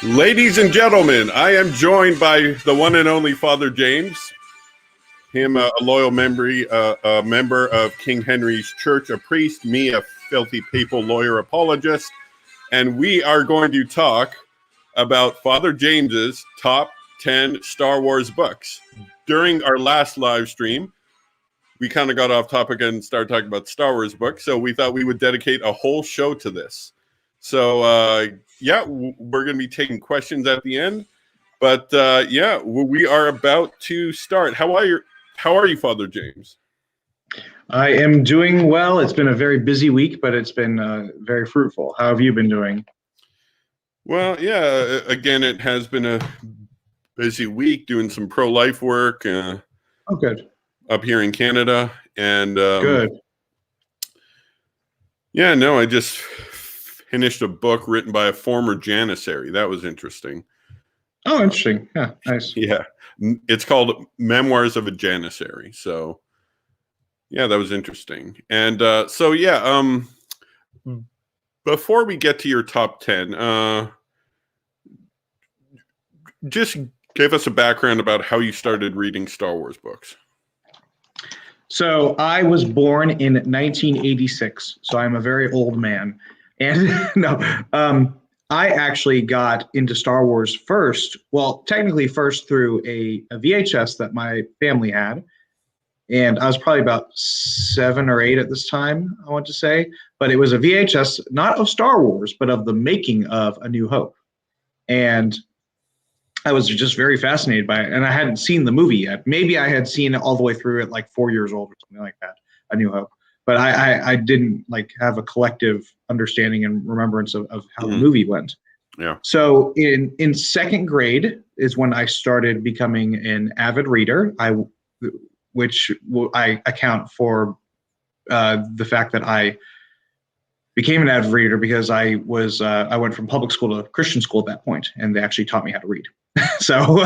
Ladies and gentlemen, I am joined by the one and only Father James, him a loyal a member of King Henry's Church, a priest, me a filthy papal lawyer apologist, and we are going to talk about Father James's top 10 Star Wars books. During our last live stream, we kind of got off topic and started talking about Star Wars books, so we thought we would dedicate a whole show to this. So, we're going to be taking questions at the end. But, we are about to start. How are you, Father James? I am doing well. It's been a very busy week, but it's been very fruitful. How have you been doing? Well, yeah, again, it has been a busy week doing some pro-life work. Good. Up here in Canada. And good. Yeah, no, I just finished a book written by a former Janissary. That was interesting. Oh, interesting. Yeah, nice. Yeah, it's called Memoirs of a Janissary. So, yeah, that was interesting. And before we get to your top 10, just give us a background about how you started reading Star Wars books. So I was born in 1986, so I'm a very old man. And I actually got into Star Wars first. Well, technically first through a VHS that my family had. And I was probably about 7 or 8 at this time, I want to say. But it was a VHS, not of Star Wars, but of the making of A New Hope. And I was just very fascinated by it. And I hadn't seen the movie yet. Maybe I had seen it all the way through at like 4 years old or something like that, A New Hope. But I didn't like have a collective understanding and remembrance of how the movie went. Yeah. So in second grade is when I started becoming an avid reader. Which I account for the fact that I became an avid reader because I went from public school to Christian school at that point, and they actually taught me how to read. So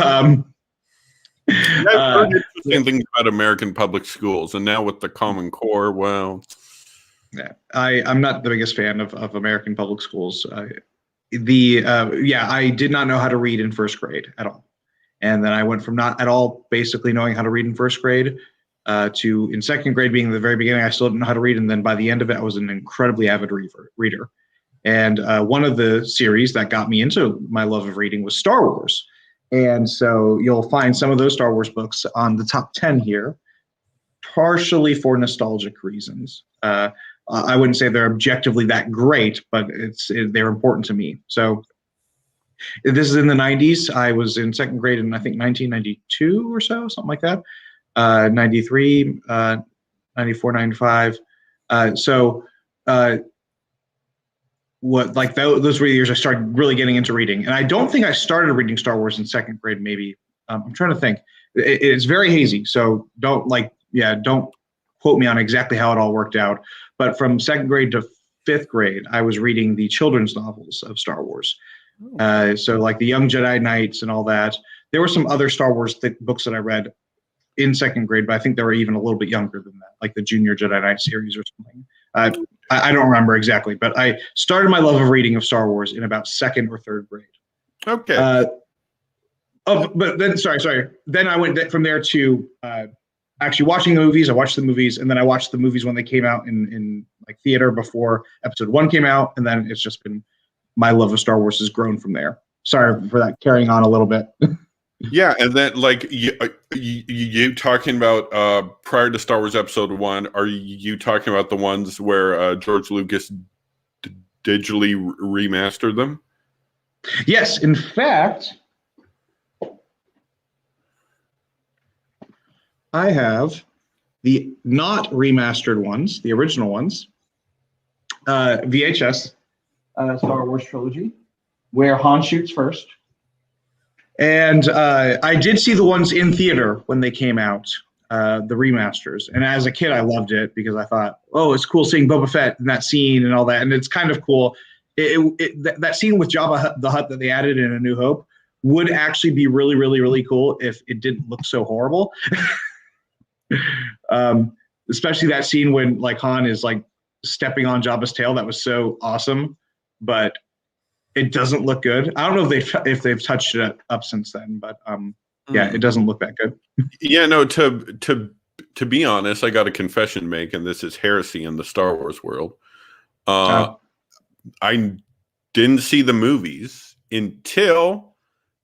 I've heard interesting things about American public schools, and now with the Common Core, well, yeah, I'm not the biggest fan of American public schools. I did not know how to read in first grade at all. And then I went from not at all basically knowing how to read in first grade to in second grade being the very beginning, I still didn't know how to read. And then by the end of it, I was an incredibly avid reader. And one of the series that got me into my love of reading was Star Wars. And so you'll find some of those Star Wars books on the top 10 here, partially for nostalgic reasons. I wouldn't say they're objectively that great, but they're important to me. So this is in the 90s. I was in second grade in, I think, 1992 or so, something like that. 93, 94, 95. Those were the years I started really getting into reading. And I don't think I started reading Star Wars in second grade, maybe. I'm trying to think. It's very hazy, so don't quote me on exactly how it all worked out. But from second grade to fifth grade, I was reading the children's novels of Star Wars. So like the Young Jedi Knights and all that. There were some other Star Wars books that I read in second grade, but I think they were even a little bit younger than that, like the Junior Jedi Knight series or something. I don't remember exactly, but I started my love of reading of Star Wars in about second or third grade. Okay. But then, sorry. Then I went from there to actually watching the movies. I watched the movies, and then I watched the movies when they came out in like theater before Episode 1 came out, and then it's just been my love of Star Wars has grown from there. Sorry for that, carrying on a little bit. Yeah, and then like you talking about prior to Star Wars Episode 1, are you talking about the ones where George Lucas digitally remastered them? Yes, in fact, I have the not remastered ones, the original ones, VHS Star Wars trilogy, where Han shoots first. And I did see the ones in theater when they came out, the remasters. And as a kid, I loved it because I thought, oh, it's cool seeing Boba Fett in that scene and all that. And it's kind of cool. That scene with Jabba the Hutt that they added in A New Hope would actually be really, really, really cool if it didn't look so horrible. Especially that scene when like Han is like stepping on Jabba's tail. That was so awesome. But It doesn't look good. I don't know if they've touched it up since then, but yeah, it doesn't look that good. Yeah, no. To be honest, I got a confession to make, and this is heresy in the Star Wars world. I didn't see the movies until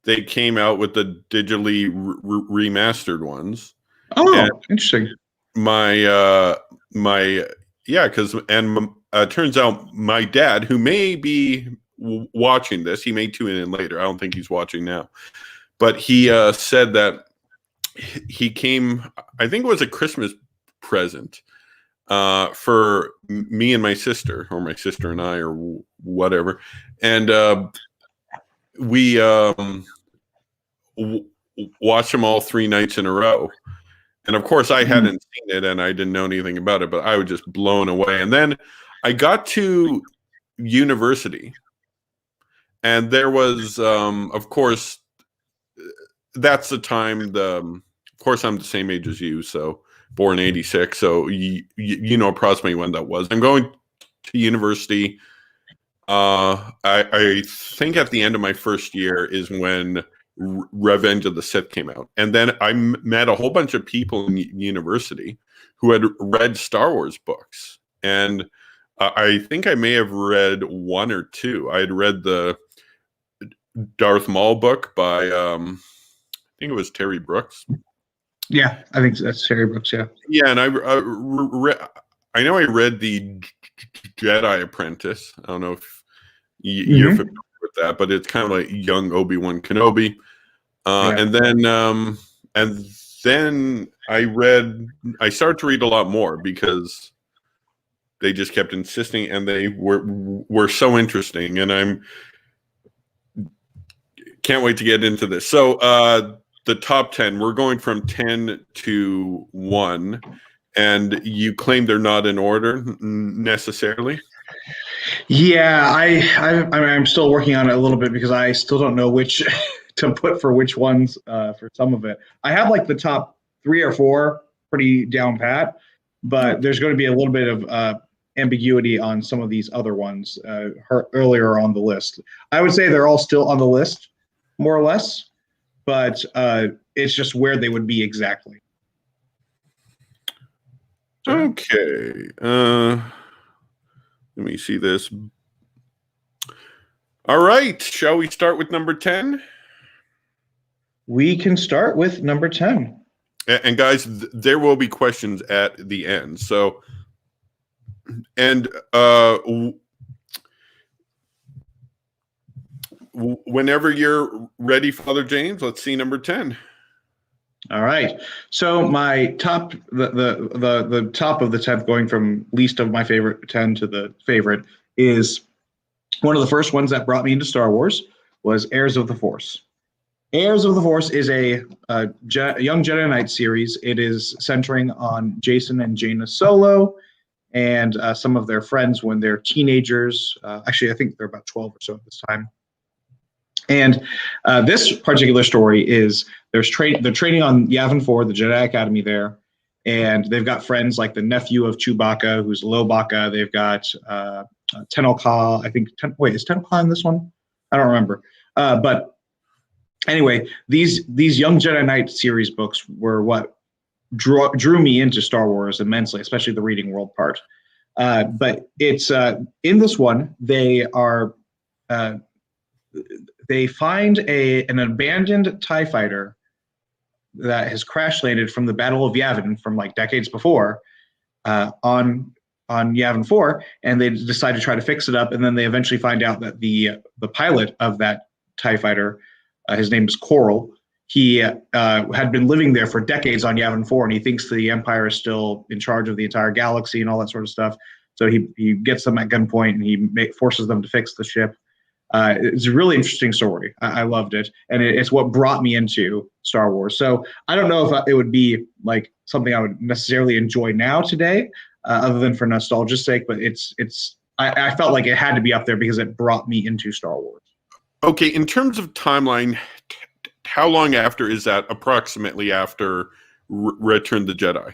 they came out with the digitally remastered ones. Oh, and interesting. Because turns out my dad, who may be watching this, he may tune in later. I don't think he's watching now, but he said that he came. I think it was a Christmas present for me and my sister, or my sister and I, or whatever, and we watched them all 3 nights in a row. And of course, I hadn't seen it, and I didn't know anything about it, but I was just blown away. And then I got to university, and there was, of course, that's the time. Of course, I'm the same age as you, so born '86. So you know approximately when that was. I'm going to university. I think at the end of my first year is when Revenge of the Sith came out, and then I met a whole bunch of people in university who had read Star Wars books, and I think I may have read 1 or 2. I had read the Darth Maul book by I think it was Terry Brooks. Yeah, I think that's Terry Brooks. Yeah, and I know I read the Jedi Apprentice. I don't know if you're familiar with that, but it's kind of like young Obi-Wan Kenobi. And then I started to read a lot more because they just kept insisting, and they were so interesting, and I'm can't wait to get into this. So the top 10, we're going from 10 to 1, and you claim they're not in order necessarily. Yeah, I'm still working on it a little bit because I still don't know which to put for which ones for some of it. I have like the top 3 or 4 pretty down pat, but there's going to be a little bit of ambiguity on some of these other ones earlier on the list. I would say they're all still on the list, more or less, but it's just where they would be exactly. Okay. Let me see this. All right. Shall we start with number 10? We can start with number 10. And guys, there will be questions at the end. So, and whenever you're ready, Father James, let's see number 10. All right. So my top, the top of the 10th, going from least of my favorite 10 to the favorite, is one of the first ones that brought me into Star Wars was Heirs of the Force. Heirs of the Force is a young Jedi Knight series. It is centering on Jason and Jaina Solo and some of their friends when they're teenagers. Actually, I think they're about 12 or so at this time. And this particular story is they're training on Yavin 4, the Jedi Academy there, and they've got friends like the nephew of Chewbacca, who's Lobaka. They've got Tenel Ka. I think. Is Tenel Ka in this one? I don't remember. But anyway, these young Jedi Knight series books were what drew me into Star Wars immensely, especially the reading world part. But it's in this one they are. They find an abandoned TIE fighter that has crash landed from the Battle of Yavin from like decades before on Yavin 4, and they decide to try to fix it up. And then they eventually find out that the pilot of that TIE fighter, his name is Coral, he had been living there for decades on Yavin 4, and he thinks the Empire is still in charge of the entire galaxy and all that sort of stuff. So he gets them at gunpoint, and he forces them to fix the ship. It's a really interesting story. I loved it, and it's what brought me into Star Wars. So I don't know if it would be like something I would necessarily enjoy now today, other than for nostalgia's sake. But I felt like it had to be up there because it brought me into Star Wars. Okay, in terms of timeline, how long after is that? Approximately after Return of the Jedi?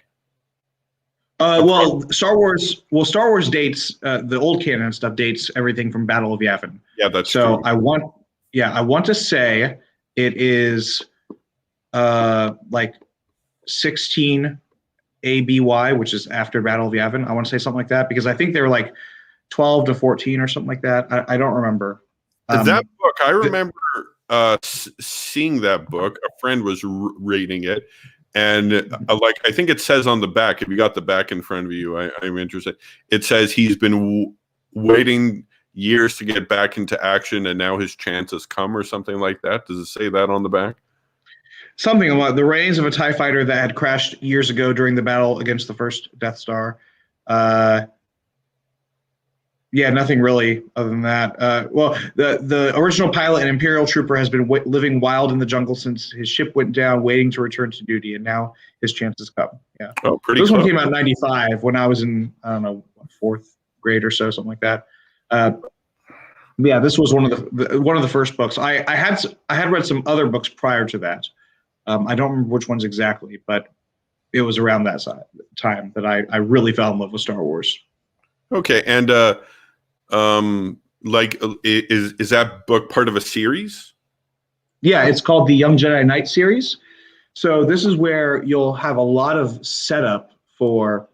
Well, Star Wars. Well, Star Wars dates the old canon stuff dates everything from Battle of Yavin. Yeah, that's So true. I want to say it is like 16 ABY, which is after Battle of Yavin. I want to say something like that because I think they were like 12 to 14 or something like that. I don't remember. That book, I remember seeing that book. A friend was reading it, and like I think it says on the back. If you got the back in front of you, I'm interested. It says he's been waiting years to get back into action, and now his chance has come, or something like that. Does it say that on the back? Something about the remains of a TIE fighter that had crashed years ago during the battle against the first Death Star. Yeah, nothing really other than that. Well, the original pilot, an Imperial trooper, has been living wild in the jungle since his ship went down, waiting to return to duty, and now his chance has come. Yeah. Oh, pretty. This one came out in '95 when I was in, I don't know, 4th grade or so, something like that. Yeah, this was one of the first books. I had read some other books prior to that. I don't remember which ones exactly, but it was around that time that I really fell in love with Star Wars. Okay, and like, is that book part of a series? Yeah, it's called the Young Jedi Knight series. So this is where you'll have a lot of setup for.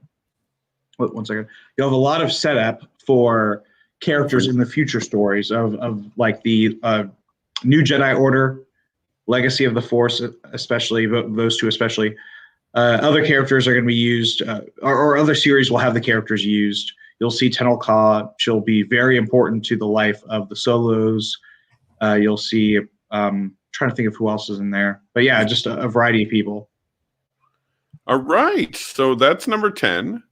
Wait, one second. You'll have a lot of setup for characters in the future stories of like the New Jedi Order, Legacy of the Force, especially those two especially. Other characters are going to be used, or other series will have the characters used. You'll see Tenel Ka. She'll be very important to the life of the Solos. You'll see, trying to think of who else is in there. But yeah, just a variety of people. All right. So that's number 10.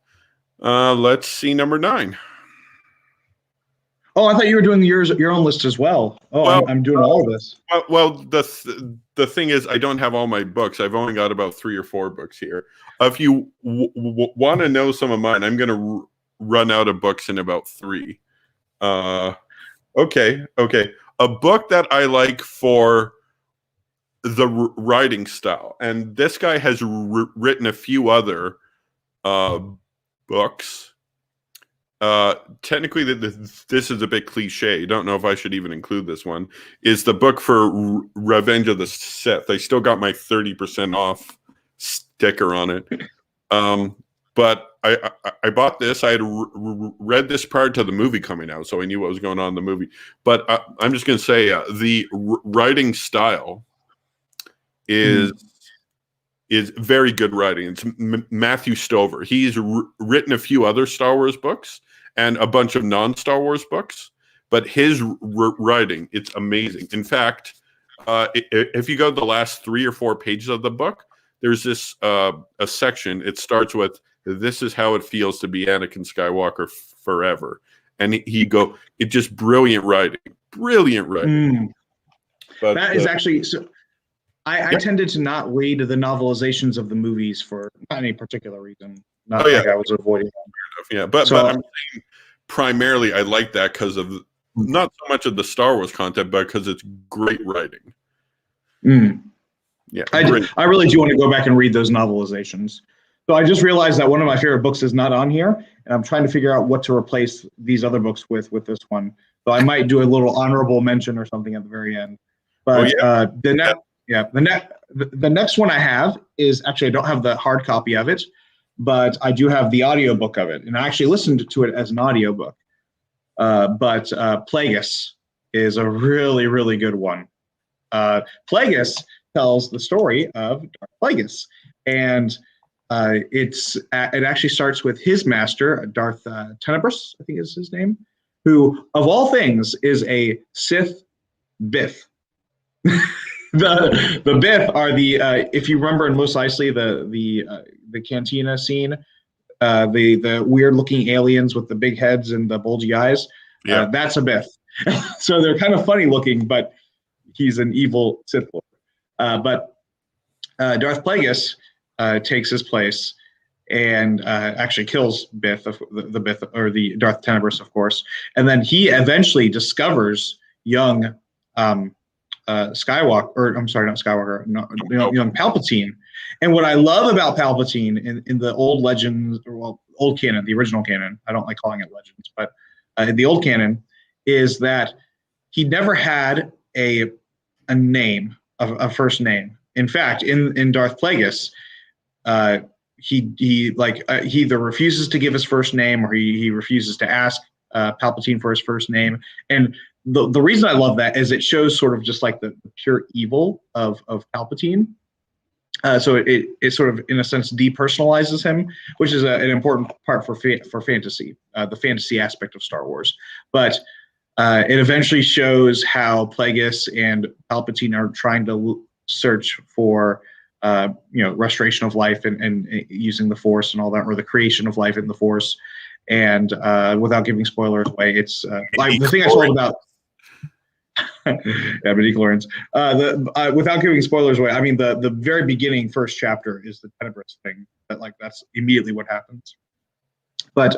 Let's see number 9. Oh, I thought you were doing your own list as well. Oh, well, I'm doing all of this. Well, the thing is, I don't have all my books. I've only got about 3 or 4 books here. If you want to know some of mine, I'm going to run out of books in about 3. Okay. A book that I like for the writing style, and this guy has written a few other books. Technically, this is a bit cliche. Don't know if I should even include this one. Is the book for Revenge of the Sith? I still got my 30% off sticker on it. But I bought this. I had read this prior to the movie coming out, so I knew what was going on in the movie. But I'm just going to say the writing style is very good writing. It's Matthew Stover. He's written a few other Star Wars books and a bunch of non-Star Wars books, but his writing, it's amazing. In fact, if you go to the last 3 or 4 pages of the book, there's this a section. It starts with, "This is how it feels to be Anakin Skywalker forever," and it's just brilliant writing. But that is actually so. I tended to not read the novelizations of the movies for not any particular reason. I was avoiding them. Yeah, but I'm saying primarily I like that because of not so much of the Star Wars content, but because it's great writing. Yeah, I really do want to go back and read those novelizations. So I just realized that one of my favorite books is not on here, and I'm trying to figure out what to replace these other books with this one. So I might do a little honorable mention or something at the very end. But the next one I have is actually, I don't have the hard copy of it, but I do have the audiobook of it, and I actually listened to it as an audiobook. But Plagueis is a really, really good one. Plagueis tells the story of Darth Plagueis, and it actually starts with his master, Darth Tenebrous, I think is his name, who, of all things, is a Sith Bith. The Bith are the if you remember in Mos Eisley, the cantina scene, the weird looking aliens with the big heads and the bulgy eyes. Yeah, that's a Bith. So they're kind of funny looking, but he's an evil Sith Lord. But Darth Plagueis takes his place and actually kills Bith, the Bith, or the Darth Tenebrous, of course. And then he eventually discovers young Skywalker, or I'm sorry, not Skywalker, young Palpatine. And what I love about Palpatine in the old legends, well, old canon, the original canon. I don't like calling it Legends, but the old canon is that he never had a name, a first name. In fact, in Darth Plagueis, he either refuses to give his first name, or he refuses to ask Palpatine for his first name. And the reason I love that is it shows sort of just like the pure evil of Palpatine. So it sort of, in a sense, depersonalizes him, which is an important part for fantasy, the fantasy aspect of Star Wars. But it eventually shows how Plagueis and Palpatine are trying to search for restoration of life and using the Force and all that, or the creation of life in the Force. And without giving spoilers away, it's the thing I told about. Yeah, midichlorians. Without giving spoilers away, I mean the very beginning first chapter is the Tenebris thing. That's immediately what happens. But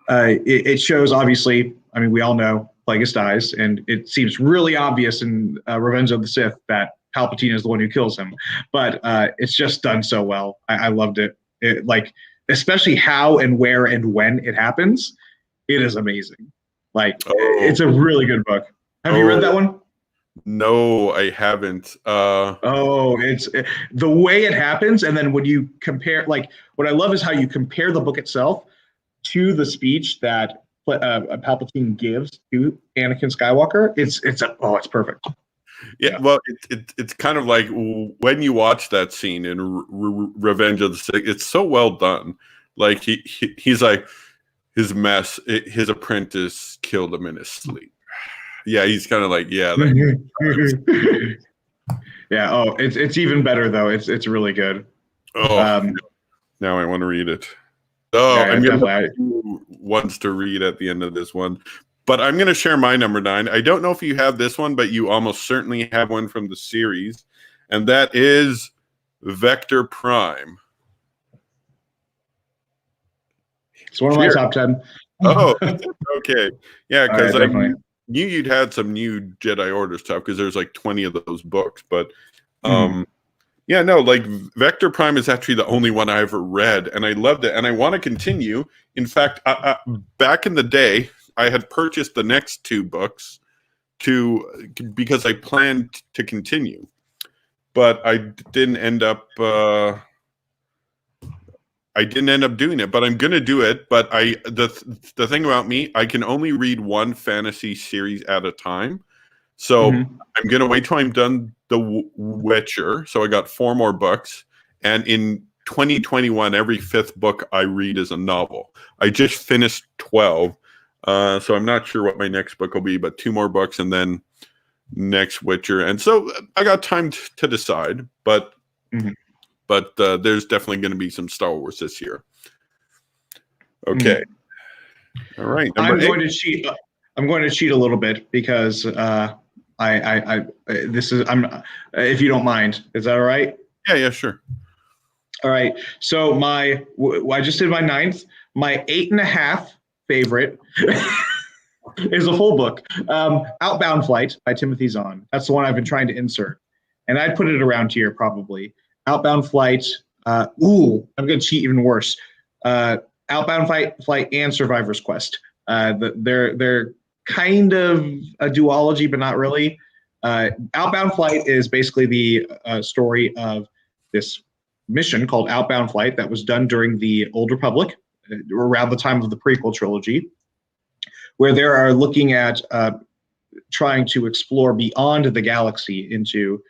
it shows, obviously. I mean, we all know Plagueis dies, and it seems really obvious in Revenge of the Sith that Palpatine is the one who kills him. But it's just done so well. I loved it. Especially how and where and when it happens. It is amazing. It's a really good book. Have you read that one? No, I haven't. It's the way it happens, and then when you compare, what I love is how you compare the book itself to the speech that Palpatine gives to Anakin Skywalker. It's perfect. Yeah, well, it's kind of like when you watch that scene in Revenge of the Sith, it's so well done. Like he's like his apprentice killed him in his sleep. Yeah, he's kind of like, yeah. Yeah. Oh, it's even better though. It's really good. Oh, now I want to read it. Oh, yeah, I'm gonna ones to read at the end of this one, but I'm gonna share my number 9. I don't know if you have this one, but you almost certainly have one from the series, and that is Vector Prime. It's one of my top 10. Oh, okay. Yeah, because I knew you'd had some new Jedi Order stuff, because there's like 20 of those books. But yeah, no, like Vector Prime is actually the only one I ever read, and I loved it, and I want to continue. In fact, back in the day, I had purchased the next 2 books because I planned to continue, but I didn't end up. I didn't end up doing it, but I'm gonna do it. But the thing about me, I can only read one fantasy series at a time. So I'm gonna wait till I'm done The Witcher. So I got 4 more books, and in 2021, every 5th book I read is a novel. I just finished 12, so I'm not sure what my next book will be, but 2 more books, and then next Witcher. And so I got time to decide, but. But there's definitely going to be some Star Wars this year. Okay. All right. I'm going to cheat a little bit because if you don't mind, is that all right? Yeah, sure. All right. So I just did my 9th. My 8.5 favorite is a full book. Outbound Flight by Timothy Zahn. That's the one I've been trying to insert, and I'd put it around here probably. Outbound Flight. I'm going to cheat even worse. Outbound Flight and Survivor's Quest. They're kind of a duology, but not really. Outbound Flight is basically the story of this mission called Outbound Flight that was done during the Old Republic, around the time of the prequel trilogy, where they are looking at trying to explore beyond the galaxy into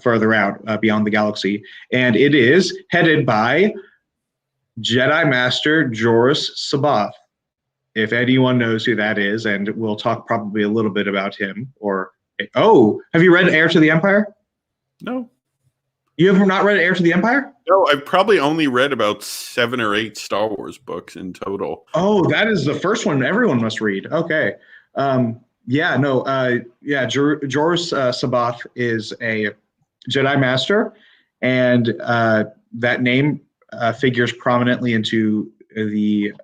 further out beyond the galaxy, and it is headed by Jedi Master Joruus C'baoth. If anyone knows who that is, and we'll talk probably a little bit about him. Have you read Heir to the Empire? No. You have not read Heir to the Empire? No, I've probably only read about 7 or 8 Star Wars books in total. Oh, that is the first one everyone must read. Okay. Joruus C'baoth is a Jedi Master, and that name figures prominently into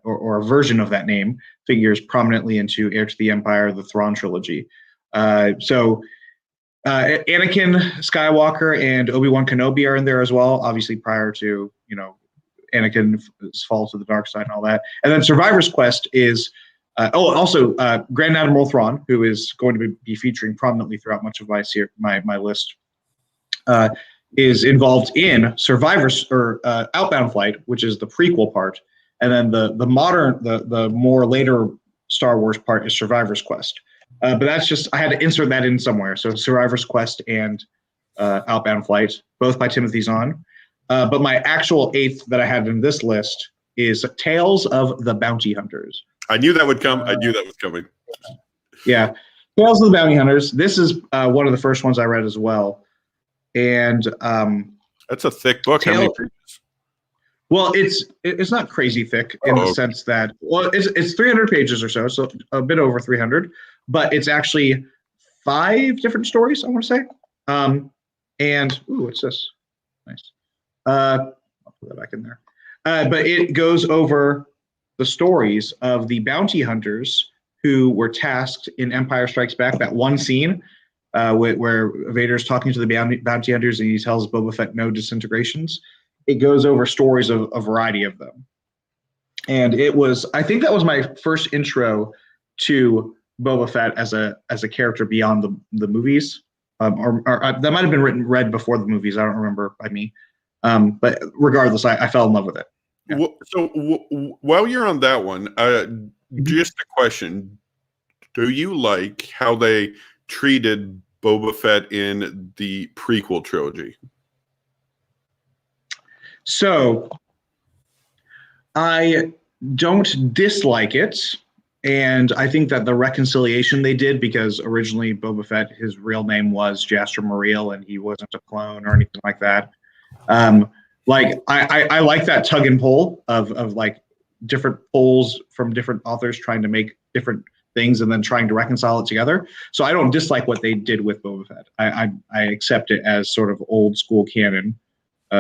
or a version of that name figures prominently into Heir to the Empire, the Thrawn trilogy. So Anakin Skywalker and Obi-Wan Kenobi are in there as well, obviously prior to Anakin falls to the dark side and all that. And then Survivor's Quest is also Grand Admiral Thrawn, who is going to be featuring prominently throughout much of my list, is involved in Survivor's or Outbound Flight, which is the prequel part, and then the more later Star Wars part is Survivor's Quest. But that's just, I had to insert that in somewhere. So Survivor's Quest and Outbound Flight, both by Timothy Zahn. But my actual 8th that I had in this list is Tales of the Bounty Hunters. I knew that would come. I knew that was coming. Yeah. Tales of the Bounty Hunters. This is one of the first ones I read as well. And that's a thick book. How many pages? Well, it's not crazy thick in the sense that, well, it's 300 pages or so a bit over 300, but it's actually 5 different stories, I want to say. And what's this? Nice. I'll put that back in there. But it goes over the stories of the bounty hunters who were tasked in Empire Strikes Back. That one scene where Vader's talking to the bounty hunters and he tells Boba Fett no disintegrations. It goes over stories of a variety of them. And I think that was my first intro to Boba Fett as a character beyond the movies. Or that might have been read before the movies. I don't remember by me. But regardless, I fell in love with it. Yeah. So while you're on that one, just a question. Do you like how they treated Boba Fett in the prequel trilogy? So I don't dislike it. And I think that the reconciliation they did, because originally Boba Fett, his real name was Jasper Muriel, and he wasn't a clone or anything like that. I like that tug and pull of like different pulls from different authors trying to make different things and then trying to reconcile it together. So I don't dislike what they did with Boba Fett. I accept it as sort of old school canon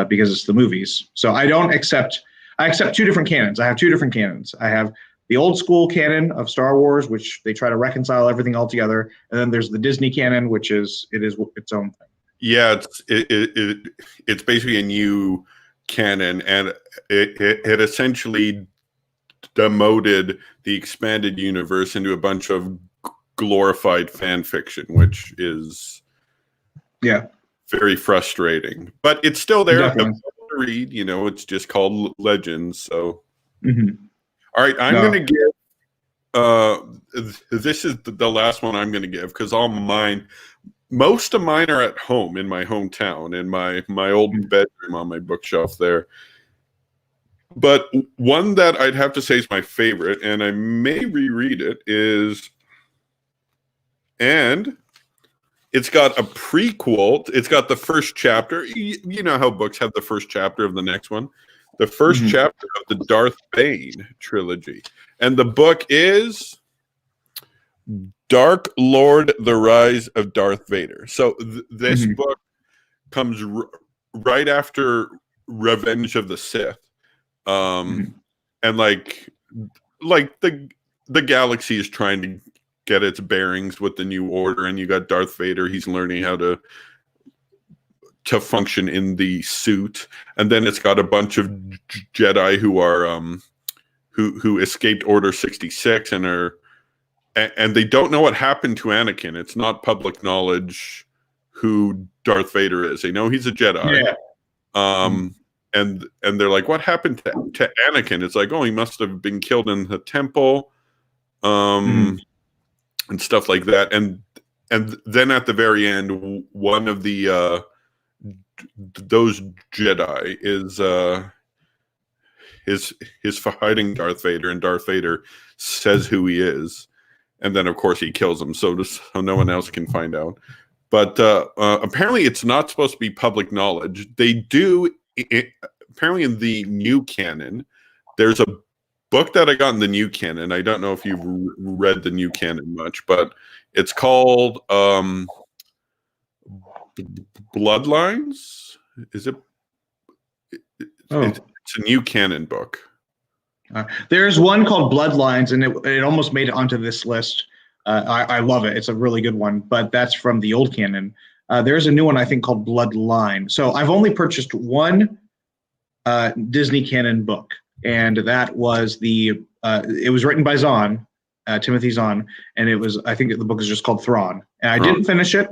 because it's the movies. So I accept 2 different canons. I have 2 different canons. I have the old school canon of Star Wars, which they try to reconcile everything all together, and then there's the Disney canon, which is its own thing. Yeah, it's basically a new canon, and it essentially demoted the expanded universe into a bunch of glorified fan fiction, which is very frustrating. But it's still there to read. It's just called Legends. So, all right, I'm going to give. This is the last one I'm going to give because most of mine are at home in my hometown in my old bedroom on my bookshelf there. But one that I'd have to say is my favorite, and I may reread it, and it's got a prequel. It's got the first chapter. You know how books have the first chapter of the next one. The first chapter of the Darth Bane trilogy. And the book is Dark Lord, The Rise of Darth Vader. So this book comes right after Revenge of the Sith. And like the galaxy is trying to get its bearings with the new order, and you got Darth Vader. He's learning how to function in the suit, and then it's got a bunch of Jedi who are who escaped Order 66 and they don't know what happened to Anakin. It's not public knowledge who Darth Vader is. They know he's a Jedi. And they're like, what happened to Anakin? It's like, oh, he must have been killed in the temple, and stuff like that. And then at the very end, one of the those Jedi is fighting Darth Vader, and Darth Vader says who he is, and then of course he kills him, so no one else can find out. But apparently, it's not supposed to be public knowledge. They do. Apparently, in the new canon, there's a book that I got in the new canon. I don't know if you've read the new canon much, but it's called Bloodlines. Is it? It's a new canon book. There's one called Bloodlines, and it almost made it onto this list. I love it. It's a really good one, but that's from the old canon. There's a new one I think called Bloodline. So I've only purchased one Disney canon book, and that was it was written by Zahn, Timothy Zahn, and I think the book is just called Thrawn, and I didn't finish it.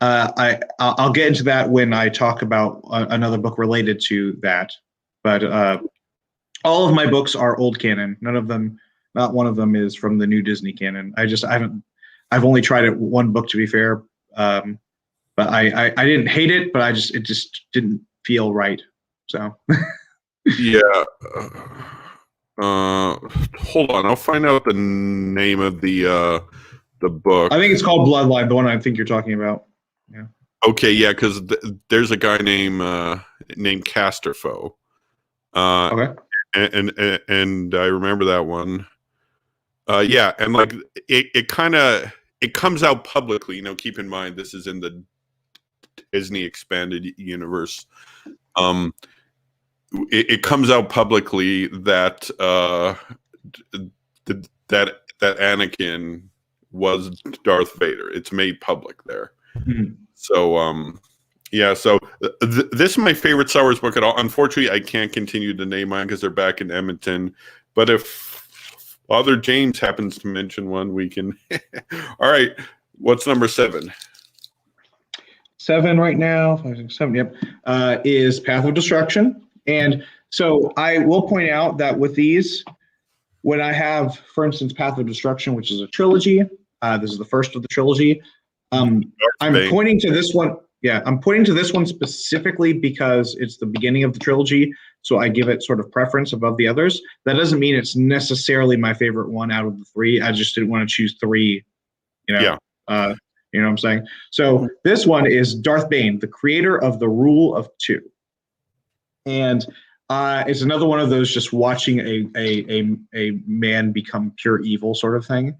I'll get into that when I talk about another book related to that, but all of my books are old canon. Not one of them is from the new Disney canon. I've only tried it one book, to be fair, but I didn't hate it, but it just didn't feel right. So yeah. Hold on, I'll find out the name of the book. I think it's called Bloodline, the one I think you're talking about. Yeah. Okay, yeah, because there's a guy named Casterfoe. Okay. And I remember that one. Yeah, and like it comes out publicly. Keep in mind this is in the Disney expanded universe. It comes out publicly that that Anakin was Darth Vader. It's made public there. Mm-hmm. So yeah. So this is my favorite Star Wars book at all. Unfortunately, I can't continue to name mine because they're back in Edmonton. But if Father James happens to mention one, we can. All right. What's number 7? 7 right now. 5, 6, 7. Yep. Is Path of Destruction. And so I will point out that with these, when I have, for instance, Path of Destruction, which is a trilogy, this is the first of the trilogy. I'm pointing to this one. Yeah, I'm pointing to this one specifically because it's the beginning of the trilogy. So I give it sort of preference above the others. That doesn't mean it's necessarily my favorite one out of the 3. I just didn't want to choose 3. Yeah. You know what I'm saying? So this one is Darth Bane, the creator of the Rule of 2. And it's another one of those just watching a man become pure evil sort of thing.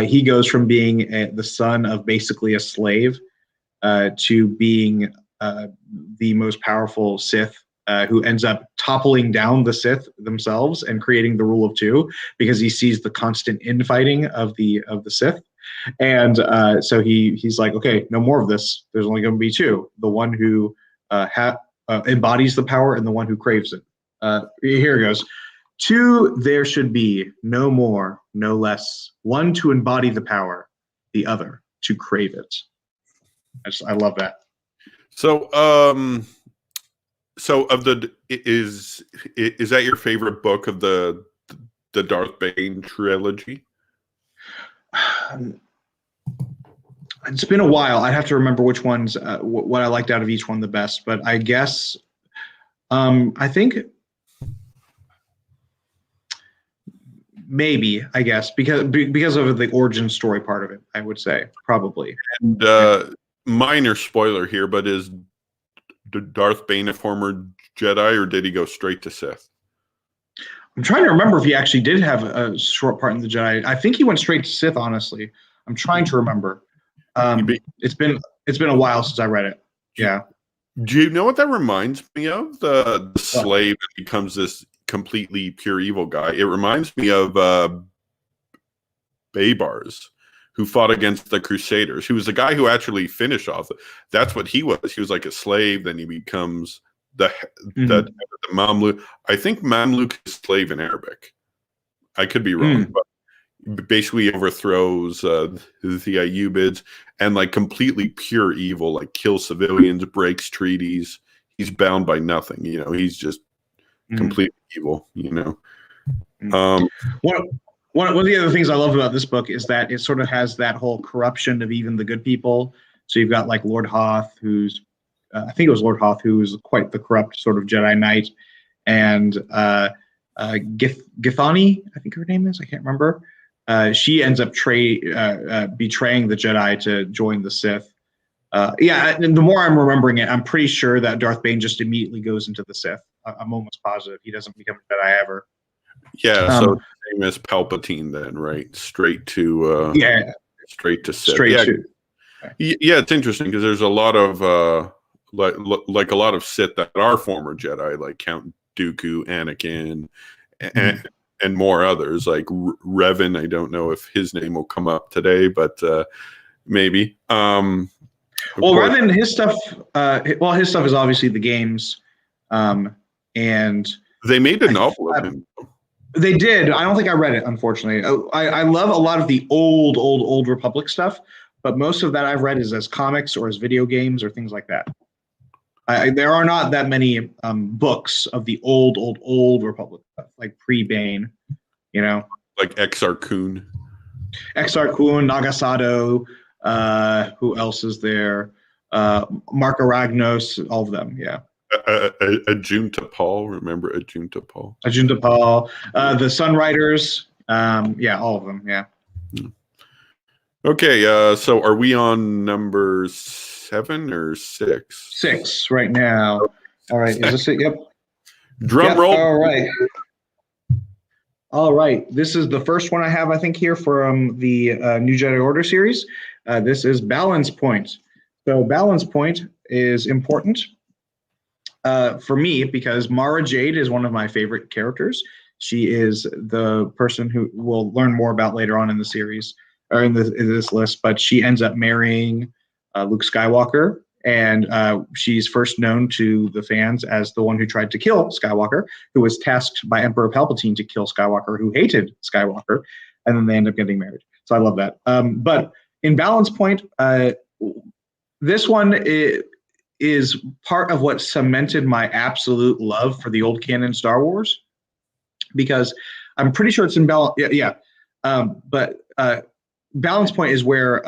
He goes from being the son of basically a slave to being the most powerful Sith, who ends up toppling down the Sith themselves and creating the Rule of 2 because he sees the constant infighting of the Sith. And so he's like, okay, no more of this. There's only going to be 2. The one who embodies the power and the one who craves it. Here it goes. 2 there should be, no more, no less. 1 to embody the power, the other to crave it. I love that. So, so of is that your favorite book of the Darth Bane trilogy? It's been a while. I'd have to remember which ones, what I liked out of each one the best. But I guess, I think maybe, because of the origin story part of it, I would say probably. And minor spoiler here, but is Darth Bane a former Jedi, or did he go straight to Sith? I'm trying to remember if he actually did have a short part in the Jedi. I think he went straight to Sith. Honestly, I'm trying to remember. It's been a while since I read it. Yeah. Do you know what that reminds me of? The slave that becomes this completely pure evil guy. It reminds me of Baybars, who fought against the Crusaders. Who was the guy who actually finished off. That's what he was. He was like a slave. Then he becomes the Mamluk. I think Mamluk is slave in Arabic. I could be wrong, but basically overthrows the Ayyubids and like completely pure evil, like kills civilians, breaks treaties. He's bound by nothing. He's just completely evil. One of the other things I love about this book is that it sort of has that whole corruption of even the good people. So you've got like Lord Hoth, who's I think it was Lord Hoth, who was quite the corrupt sort of Jedi Knight, and Githani, I think her name is. I can't remember. She ends up betraying the Jedi to join the Sith. And the more I'm remembering it, I'm pretty sure that Darth Bane just immediately goes into the Sith. I'm almost positive he doesn't become a Jedi ever. Yeah, so same as Palpatine then, right? Straight to straight to Sith. Yeah, it's interesting because there's a lot of like a lot of Sith that are former Jedi, like Count Dooku, Anakin, and more others like Revan. I don't know if his name will come up today, but maybe. Revan, his stuff. His stuff is obviously the games. and They made a novel of him. they did. I don't think I read it, unfortunately. I love a lot of the old Republic stuff, but most of that I've read is as comics or as video games or things like that. There are not that many books of the old Republic stuff, like pre-Bane, you know? Like Exar Kun. Exar Kun, Nagasato, who else is there? Mark Aragnos, all of them, yeah. Ajunta Paul, remember Ajunta Paul? Ajunta Paul, the Sunriders, yeah, all of them, yeah. Okay, so are we on number 7 or 6? 6 right now. All right, is this it? Yep. Drum roll. All right, this is the first one I have, I think, here from the New Jedi Order series. This is Balance Point. So Balance Point is important for me because Mara Jade is one of my favorite characters. She is the person who we'll learn more about later on in the series, or in this list, but she ends up marrying Luke Skywalker, and she's first known to the fans as the one who tried to kill Skywalker, who was tasked by Emperor Palpatine to kill Skywalker, who hated Skywalker, and then they end up getting married. So I love that. But in Balance Point, this one is part of what cemented my absolute love for the old canon Star Wars, because I'm pretty sure it's in Balance. But Balance Point is where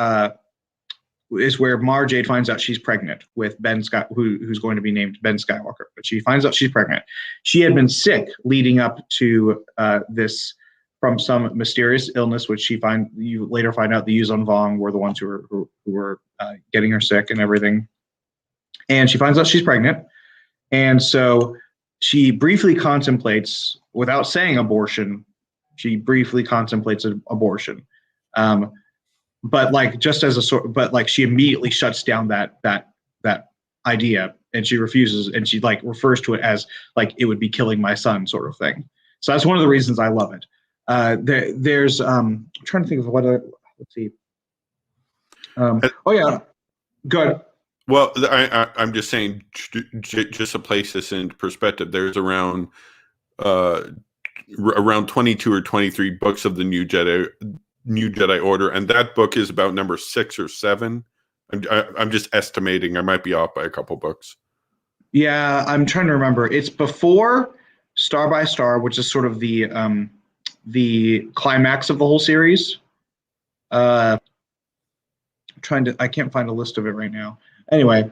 Mara Jade finds out she's pregnant with Ben Scott, who's going to be named Ben Skywalker. But she finds out she's pregnant. She had been sick leading up to this from some mysterious illness, which you later find out the Yuuzhan Vong were the ones who were getting her sick and everything. And she finds out she's pregnant, and so she briefly contemplates, without saying abortion, she briefly contemplates an abortion. But like just as a sort, but like she immediately shuts down that idea, and she refuses, and she like refers to it as like it would be killing my son, sort of thing. So that's one of the reasons I love it. There's I'm trying to think of what let's see. Oh yeah, good. Well, I'm just saying, just to place this in perspective, there's around 22 or 23 books of the New Jedi Order, and that book is about number 6 or 7. I'm just estimating. I might be off by a couple books. Yeah, I'm trying to remember. It's before Star by Star, which is sort of the climax of the whole series. I can't find a list of it right now. Anyway,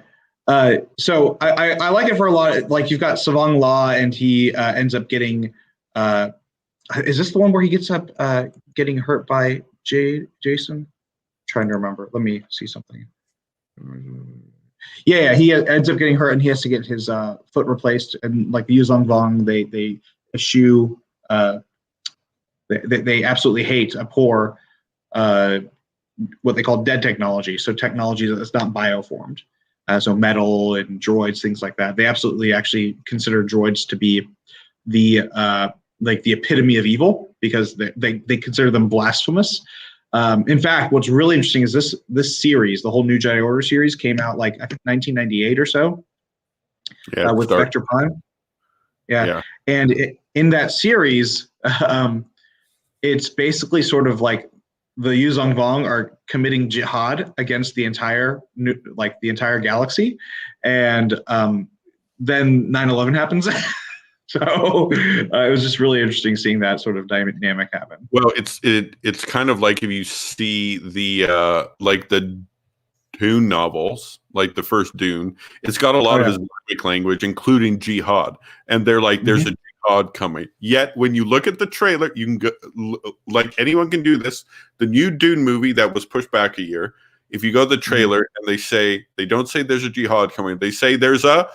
so I like it for a lot. Like you've got Savong Law, and he ends up getting. Is this the one where he gets up getting hurt by Jason? I'm trying to remember. Let me see something. Yeah, he ends up getting hurt, and he has to get his foot replaced. And like the Yuuzhan Vong, they eschew. They absolutely hate, abhor what they call dead technology. So technology that's not bioformed. So metal and droids, things like that. They absolutely actually consider droids to be the epitome of evil, because they consider them blasphemous. In fact, what's really interesting is this series, the whole New Jedi Order series, came out like I think 1998 or so. Yeah, with Vector Prime. Yeah. And in that series, it's basically sort of like the Yuuzhan Vong are committing jihad against the entire galaxy, and then 9/11 happens. So it was just really interesting seeing that sort of dynamic happen. Well, it's kind of like if you see the Dune novels, like the first Dune, it's got a lot of Islamic language, including jihad, and they're like, there's a jihad coming. Yet when you look at the trailer, you can go, like anyone can do this. The new Dune movie that was pushed back a year. If you go to the trailer and they don't say there's a jihad coming, they say there's a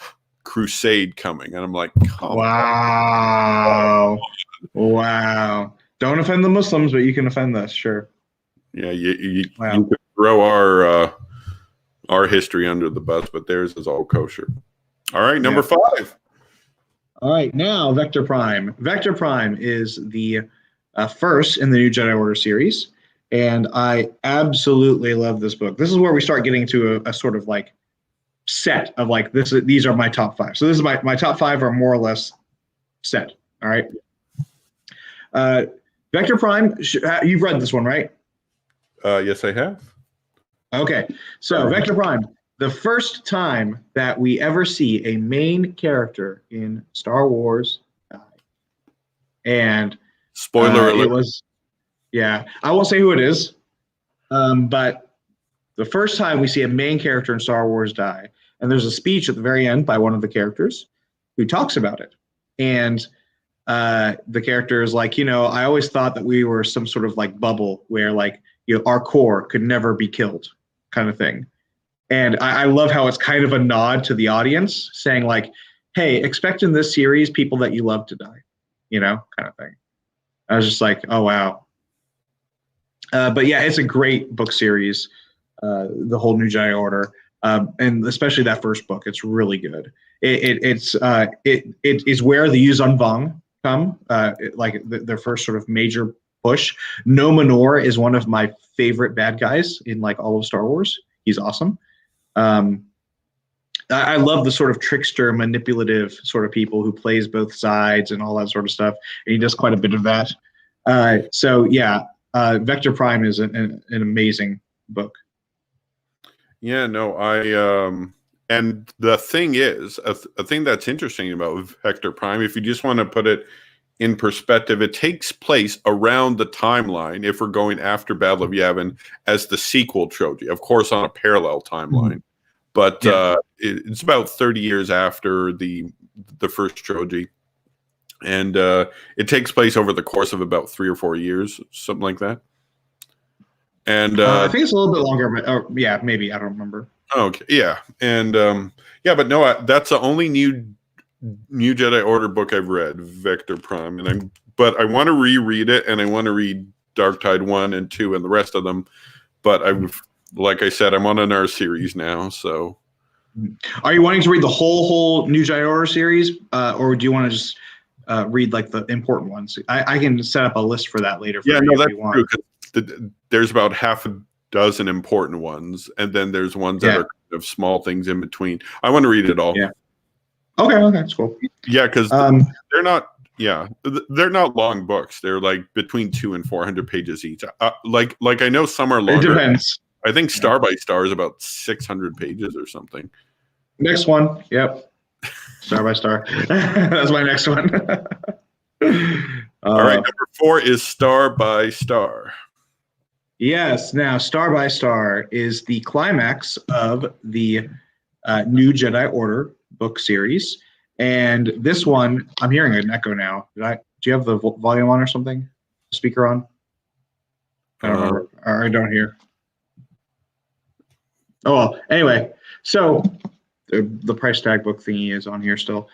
crusade coming, and I'm like, wow. Don't offend the Muslims, but you can offend us, sure. Yeah, you could throw our history under the bus, but theirs is all kosher. All right, number 5. All right, now Vector Prime. Vector Prime is the first in the New Jedi Order series, and I absolutely love this book. This is where we start getting to a sort of like set of like these are my top 5. So this is my top 5 are more or less set. All right. Vector Prime. You've read this one, right? Yes, I have. Okay. So Vector Prime. The first time that we ever see a main character in Star Wars die, and Spoiler alert. it was, yeah, I won't say who it is, but the first time we see a main character in Star Wars die, and there's a speech at the very end by one of the characters who talks about it, and the character is like, I always thought that we were some sort of like bubble where like our core could never be killed, kind of thing. And I love how it's kind of a nod to the audience saying like, hey, expect in this series people that you love to die, kind of thing. I was just like, oh, wow. But yeah, it's a great book series, the whole New Jedi Order, and especially that first book. It's really good. It is where the Yuuzhan Vong come, like their first sort of major push. No Manor is one of my favorite bad guys in like all of Star Wars. He's awesome. I love the sort of trickster, manipulative sort of people who plays both sides and all that sort of stuff. And he does quite a bit of that. So yeah, Vector Prime is an amazing book. Yeah, no, and the thing is, a thing that's interesting about Vector Prime, if you just want to put it in perspective, it takes place around the timeline, if we're going after Battle of Yavin, as the sequel trilogy, of course, on a parallel timeline. Mm-hmm. But it's about 30 years after the first trilogy. And it takes place over the course of about 3 or 4 years, something like that. And I think it's a little bit longer, but yeah, maybe. I don't remember. Okay, yeah. And but no, that's the only new Jedi Order book I've read, Vector Prime. But I want to reread it, and I want to read Dark Tide 1 and 2 and the rest of them. But like I said, I'm on another series now, so. Are you wanting to read the whole New Jedi Order series, or do you want to just read like the important ones? I can set up a list for that later. Yeah, no, that's true. 'Cause there's about half a dozen important ones, and then there's ones that are kind of small things in between. I want to read it all. Yeah. Okay, that's cool. Yeah, because they're not. Yeah, they're not long books. They're like between 200 and 400 pages each. Like I know some are longer. It depends. I think Star by Star is about 600 pages or something. Next one. Yep. Star by Star. That's my next one. All right. Number 4 is Star by Star. Yes. Now, Star by Star is the climax of the New Jedi Order book series. And this one, I'm hearing an echo now. Do you have the volume on or something? Speaker on? I don't remember. Or I don't hear. Oh, well, anyway. So the price tag book thingy is on here still.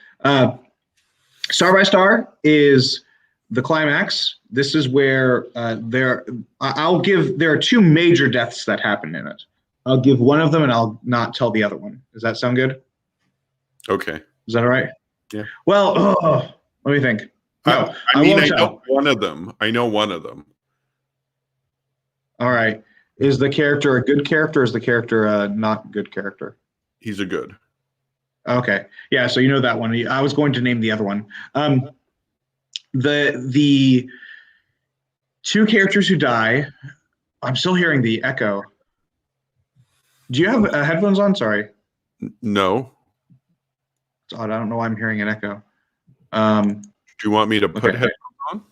Star by Star is the climax. This is where there are 2 major deaths that happen in it. I'll give one of them and I'll not tell the other one. Does that sound good? Okay. Is that all right? Yeah. Well, let me think. No, I know one of them. I know one of them. All right. Is the character a good character or is the character a not good character? He's a good. Okay. Yeah, so you know that one. I was going to name the other one. The 2 characters who die, I'm still hearing the echo. Do you have headphones on? Sorry. No. It's odd. I don't know why I'm hearing an echo. Do you want me to put headphones on?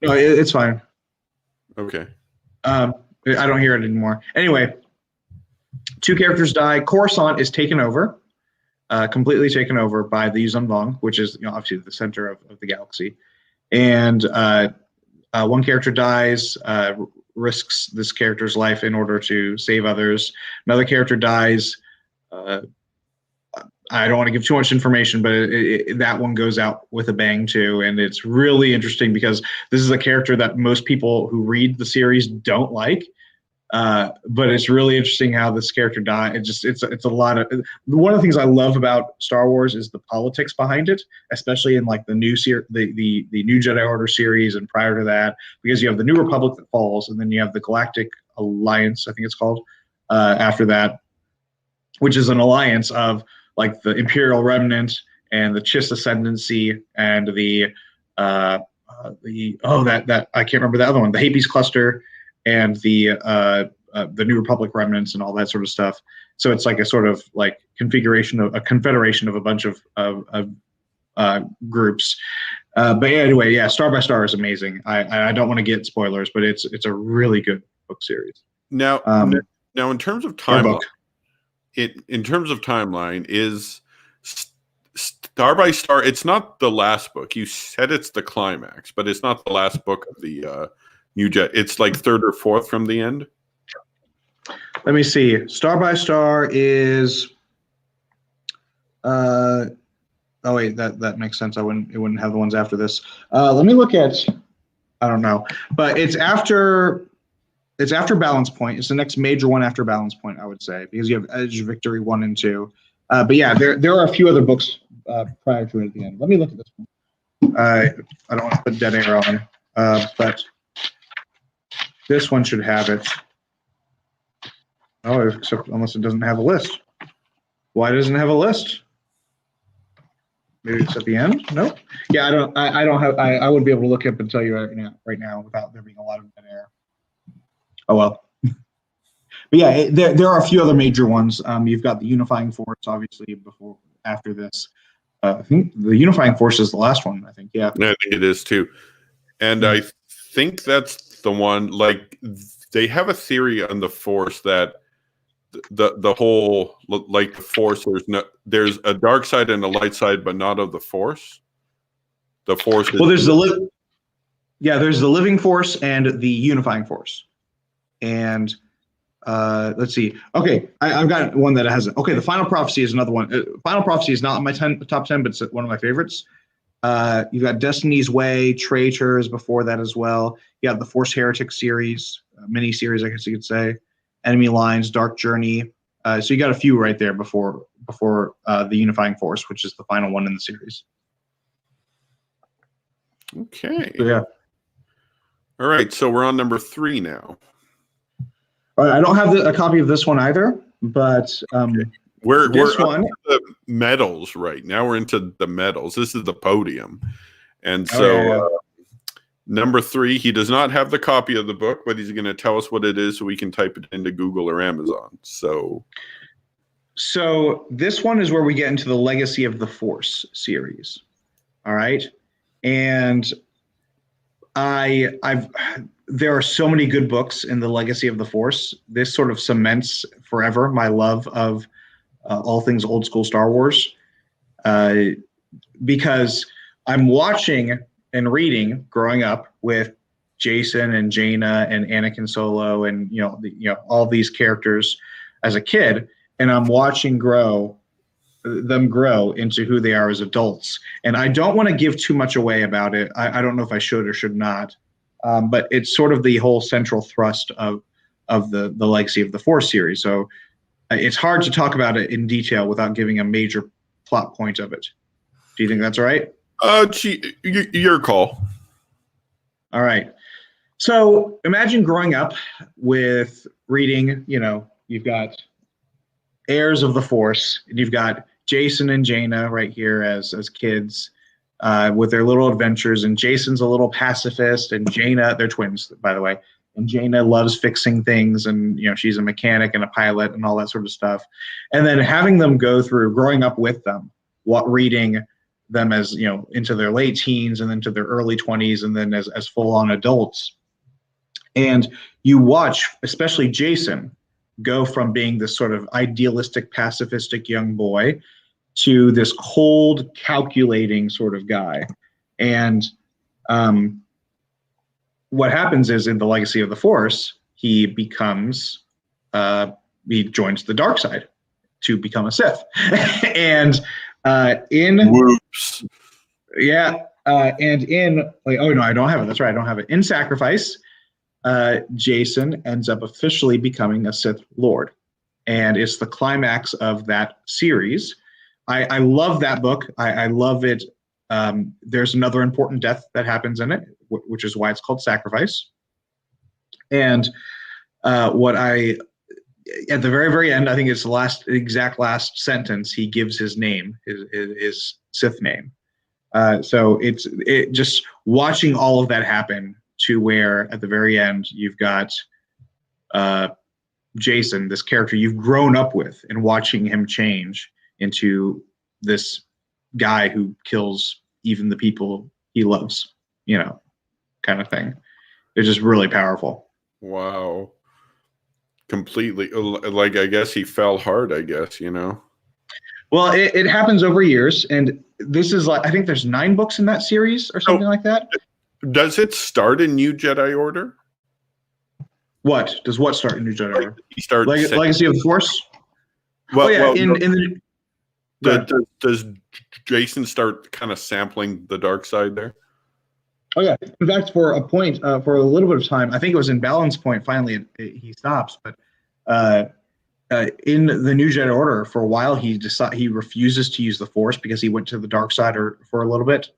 No, it's fine. Okay. I don't hear it anymore. Anyway, 2 characters die. Coruscant is taken over, completely taken over by the Yuuzhan Vong, which is obviously the center of the galaxy. And one character dies, risks this character's life in order to save others. Another character dies. I don't want to give too much information, but that one goes out with a bang too. And it's really interesting because this is a character that most people who read the series don't like. But it's really interesting how this character died. It's a lot of, one of the things I love about Star Wars is the politics behind it, especially in like the new the New Jedi Order series and prior to that, because you have the New Republic that falls, and then you have the Galactic Alliance, I think it's called, after that, which is an alliance of like the Imperial Remnant and the Chiss ascendancy and the that I can't remember the other one, the Hapes cluster, and the New Republic remnants and all that sort of stuff. So it's like a sort of like confederation of a bunch of groups. But anyway, yeah, Star by Star is amazing. I don't want to get spoilers, but it's a really good book series. Now, now in terms of timeline, is Star by Star, it's not the last book. You said it's the climax, but it's not the last book of the New Jet. It's like third or fourth from the end. Let me see. Star by Star is. Oh wait, that makes sense. It wouldn't have the ones after this. Let me look at. I don't know, but it's after Balance Point. It's the next major one after Balance Point, I would say, because you have Edge of Victory 1 and 2. But yeah, there are a few other books prior to it at the end. Let me look at this one. I don't want to put dead air on, but this one should have it. Oh, except unless it doesn't have a list. Why doesn't it have a list? Maybe it's at the end. No. Yeah, I don't have. I wouldn't be able to look up and tell you right now without there being a lot of dead air. Oh well. But yeah, there are a few other major ones. You've got the Unifying Force, obviously, after this. I think the Unifying Force is the last one. I think, yeah. I think it is too, and I think that's the one. Like they have a theory on the Force that the whole like the Force. There's a dark side and a light side, but not of the Force. The Force. Well, there's there's the Living Force and the Unifying Force, and. Let's see. Okay, I've got one that has. Okay, the Final Prophecy is another one. Final Prophecy is not in my top 10, but it's one of my favorites. You've got Destiny's Way, Traitors before that as well. You got the Force Heretic series, mini series, I guess you could say. Enemy Lines, Dark Journey. So you got a few right there before the Unifying Force, which is the final one in the series. Okay. So, yeah. All right. So we're on number 3 now. I don't have a copy of this one either, but we're one the medals right now. We're into the medals. This is the podium, and so number 3. He does not have the copy of the book, but he's going to tell us what it is, so we can type it into Google or Amazon. So this one is where we get into the Legacy of the Force series. All right, and there are so many good books in the Legacy of the Force. This sort of cements forever my love of all things old school Star Wars, because I'm watching and reading growing up with Jason and Jaina and Anakin Solo and all these characters as a kid, and I'm watching them grow into who they are as adults. And I don't want to give too much away about it. I don't know if I should or should not. But it's sort of the whole central thrust of the Legacy of the Force series. So it's hard to talk about it in detail without giving a major plot point of it. Do you think that's right? Your call. All right. So imagine growing up with reading, you've got Heirs of the Force, and you've got Jason and Jaina right here as kids. With their little adventures, and Jason's a little pacifist, and Jaina, they're twins, by the way, and Jaina loves fixing things, and she's a mechanic and a pilot and all that sort of stuff. And then having them go through growing up with them, reading them as into their late teens and then to their early 20s, and then as full-on adults. And you watch, especially Jason, go from being this sort of idealistic, pacifistic young boy to this cold, calculating sort of guy. And what happens is in the Legacy of the Force, he joins the dark side to become a Sith. And Whoops. And in oh no, I don't have it. That's right, I don't have it. In Sacrifice, Jason ends up officially becoming a Sith Lord. And it's the climax of that series. I love that book. I love it. There's another important death that happens in it, which is why it's called Sacrifice. And at the very, very end, I think it's the exact last sentence, he gives his name, his Sith name. So it just watching all of that happen to where at the very end you've got Jacen, this character you've grown up with, and watching him change into this guy who kills even the people he loves, kind of thing. It's just really powerful. Wow. Completely. Like, I guess he fell hard, I guess, Well, it happens over years, and this is like, I think there's 9 books in that series or something like that. Does it start in New Jedi Order? What start in New Jedi Order? He starts Legacy of the Force. Well, does Jacen start kind of sampling the dark side there? Oh yeah. In fact, for a point, for a little bit of time, I think it was in Balance Point. Finally, he stops. But in the New Jedi Order, for a while, he refuses to use the Force because he went to the dark side for a little bit.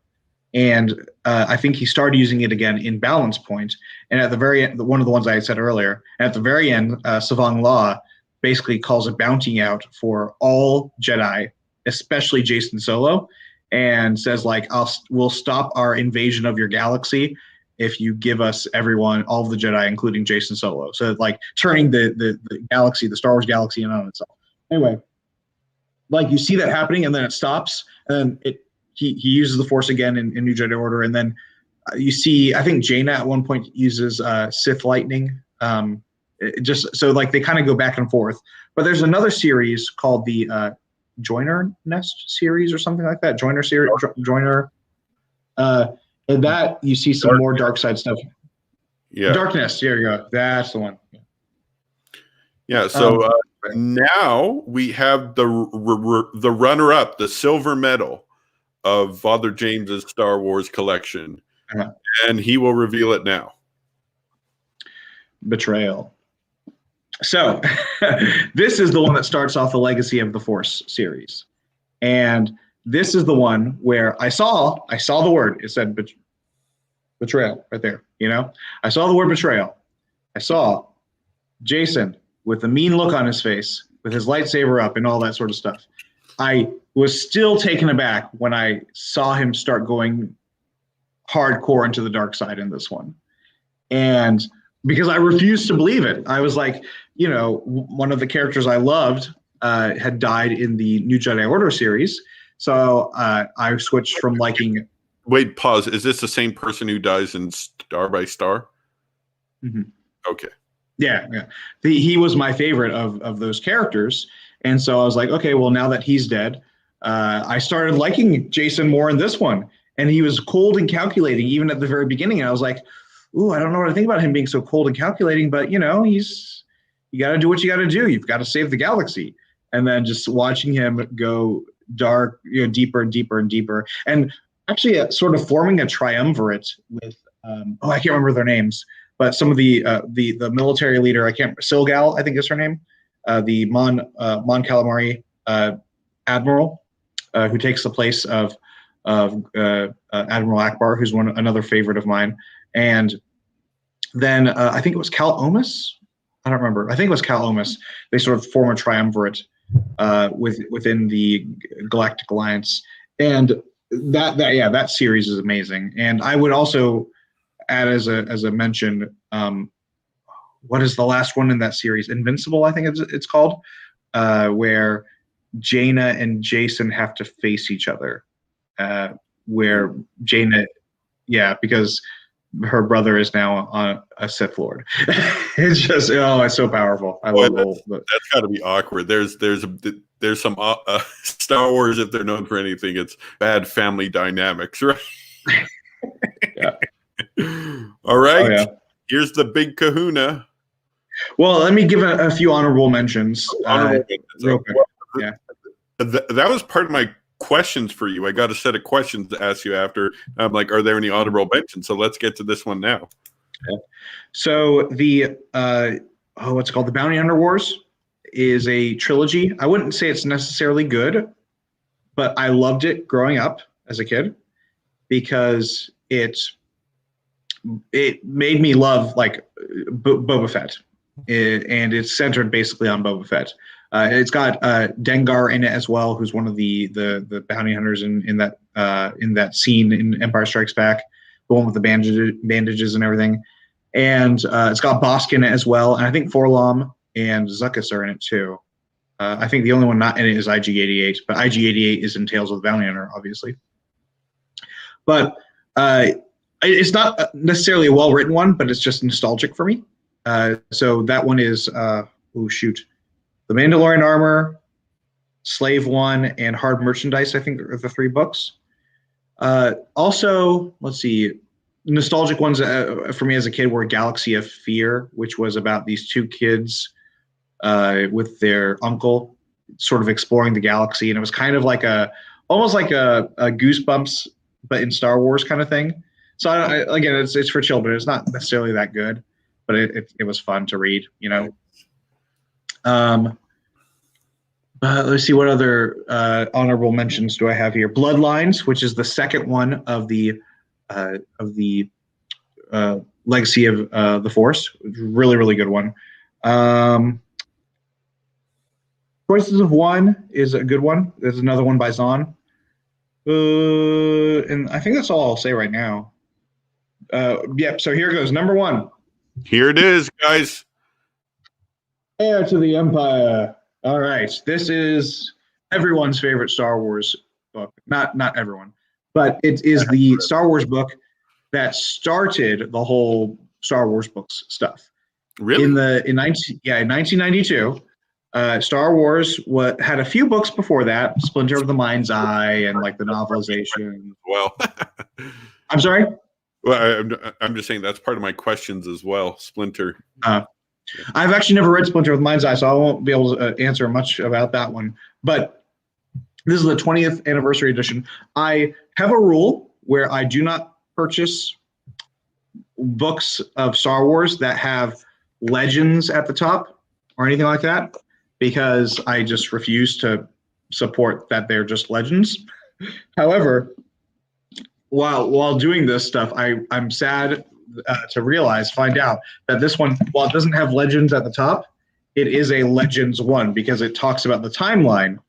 And I think he started using it again in Balance Point. And at the very end, one of the ones I had said earlier, at the very end, Savang Law basically calls a bounty out for all Jedi, especially Jacen Solo, and says, like, we'll stop our invasion of your galaxy if you give us all of the Jedi, including Jacen Solo. So, like, turning the galaxy, the Star Wars galaxy, in on itself. Anyway, like, you see that happening, and then it stops, and then he uses the Force again in New Jedi Order, and then you see, I think Jaina at one point uses Sith Lightning. Just so, like, they kind of go back and forth. But there's another series called the Joiner Nest series or something like that. Joiner series, Joiner. And that you see some more dark side stuff. Yeah. Darkness. There you go. That's the one. Yeah. So now we have the runner-up, the silver medal of Father James's Star Wars collection, and he will reveal it now. Betrayal. So this is the one that starts off the Legacy of the Force series, and this is the one where I saw the word. It said betrayal right there. I saw the word betrayal. I saw Jacen with a mean look on his face, with his lightsaber up and all that sort of stuff. I was still taken aback when I saw him start going hardcore into the dark side in this one, and because I refused to believe it. I was like, one of the characters I loved had died in the New Jedi Order series. So I switched from liking... Wait, pause. Is this the same person who dies in Star by Star? Mm-hmm. Okay. Yeah. He was my favorite of those characters. And so I was like, okay, well, now that he's dead, I started liking Jacen more in this one. And he was cold and calculating even at the very beginning. And I was like, ooh, I don't know what I think about him being so cold and calculating, but you got to do what you got to do. You've got to save the galaxy. And then just watching him go dark, deeper and deeper and deeper, and actually sort of forming a triumvirate with, I can't remember their names, but some of the military leader, Silgal, I think is her name, the Mon Calamari admiral, who takes the place of Admiral Akbar, who's another favorite of mine. And then I think it was Cal Omis. I don't remember. I think it was Cal Omis. They sort of form a triumvirate within the Galactic Alliance, and that series is amazing. And I would also add as a mention, what is the last one in that series? Invincible, I think it's called, where Jaina and Jacen have to face each other. Where Jaina, because her brother is now a Sith Lord. It's just, it's so powerful. I love it. That's got to be awkward. There's some Star Wars, if they're known for anything, it's bad family dynamics, right? Yeah. All right. Oh, yeah. Here's the big kahuna. Well, let me give a few honorable mentions. Real quick. Yeah. That was part of my questions for you. I got a set of questions to ask you after. I'm like, are there any honorable mentions? So let's get to this one now. Okay. So the what's it called? The Bounty Hunter Wars is a trilogy. I wouldn't say it's necessarily good, but I loved it growing up as a kid because it made me love, like, Boba Fett. and it's centered basically on Boba Fett. It's got Dengar in it as well, who's one of the bounty hunters in that scene in Empire Strikes Back, the one with the bandages and everything. And it's got Bosk in it as well, and I think Forlom and Zuckuss are in it too. I think the only one not in it is IG-88, but IG-88 is in Tales of the Bounty Hunter, obviously. But it's not necessarily a well-written one, but it's just nostalgic for me. So that one is, The Mandalorian Armor, Slave One, and Hard Merchandise, I think, are the 3 books. Also, let's see, nostalgic ones for me as a kid were Galaxy of Fear, which was about these 2 kids with their uncle sort of exploring the galaxy. And it was kind of like almost like a Goosebumps, but in Star Wars kind of thing. So again, it's for children. It's not necessarily that good, but it was fun to read, you know. Let's see, what other honorable mentions do I have here? Bloodlines, which is the second one of the Legacy of the Force. Really, really good one. Choices of One is a good one. There's another one by Zahn. And I think that's all I'll say right now. Yep, so here goes. Number 1. Here it is, guys. Heir to the Empire. All right. This is everyone's favorite Star Wars book. Not everyone, but it is the Star Wars book that started the whole Star Wars books stuff. Really? In 1992, Star Wars had a few books before that, Splinter of the Mind's Eye and like the novelization. Well, I'm sorry? Well, I'm just saying that's part of my questions as well. Splinter. I've actually never read Splinter of the Mind's Eye, so I won't be able to answer much about that one. But this is the 20th anniversary edition. I have a rule where I do not purchase books of Star Wars that have legends at the top or anything like that, because I just refuse to support that they're just legends. However, while doing this stuff, I'm sad to find out that this one, while it doesn't have legends at the top, it is a Legends one because it talks about the timeline,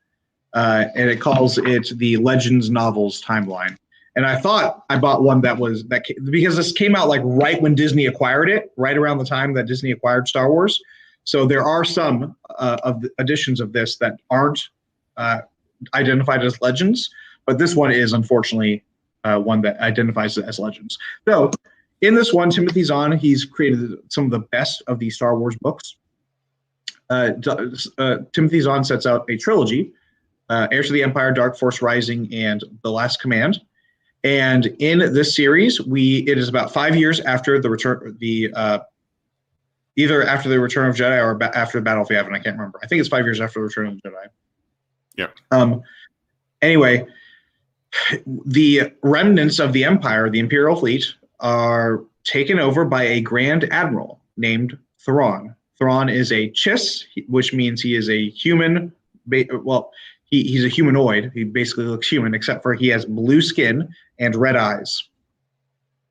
and it calls it the Legends Novels Timeline. And I thought I bought one because this came out like right when Disney acquired it, right around the time that Disney acquired Star Wars. So there are some of the editions of this that aren't identified as legends, but this one is unfortunately one that identifies it as legends. So in this one, Timothy Zahn, he's created some of the best of the Star Wars books. Timothy Zahn sets out a trilogy, Heir to the Empire, Dark Force Rising, and The Last Command. And in this series, it is about 5 years after the return, either after the Return of Jedi or after the Battle of Yavin. I can't remember. I think it's 5 years after the Return of the Jedi. Yeah. Anyway, the remnants of the Empire, the Imperial fleet, are taken over by a Grand Admiral named Thrawn. Thrawn is a Chiss, which means he is a human. He's a humanoid. He basically looks human, except for he has blue skin and red eyes.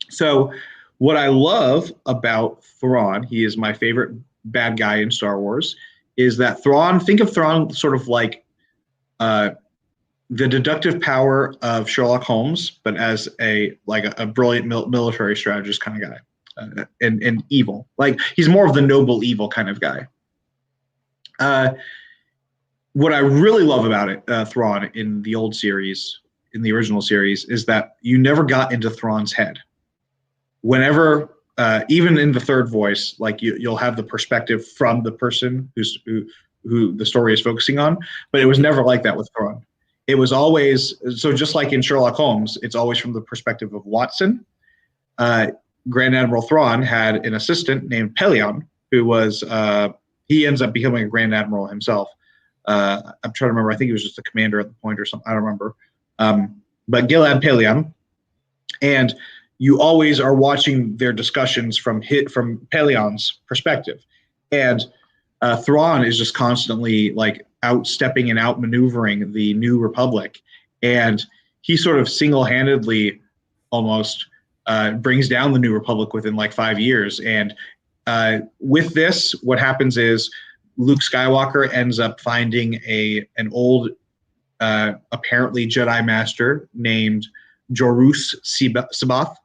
So what I love about Thrawn, he is my favorite bad guy in Star Wars, is that think of Thrawn sort of like the deductive power of Sherlock Holmes, but as a brilliant military strategist kind of guy, and evil. Like he's more of the noble evil kind of guy. What I really love about Thrawn in the old series, in the original series, is that you never got into Thrawn's head. Whenever, even in the third voice, like you'll have the perspective from the person who the story is focusing on, but it was never like that with Thrawn. It was always, so just like in Sherlock Holmes, it's always from the perspective of Watson. Grand Admiral Thrawn had an assistant named Pellaeon, who was, he ends up becoming a Grand Admiral himself. I'm trying to remember, I think he was just a commander at the point or something, I don't remember. But Gilad Pellaeon, and you always are watching their discussions from Pellaeon's perspective. And Thrawn is just constantly like outstepping and outmaneuvering the New Republic, and he sort of single-handedly almost brings down the New Republic within like 5 years, and with this, what happens is Luke Skywalker ends up finding an old, apparently Jedi Master named Jorus Sabath,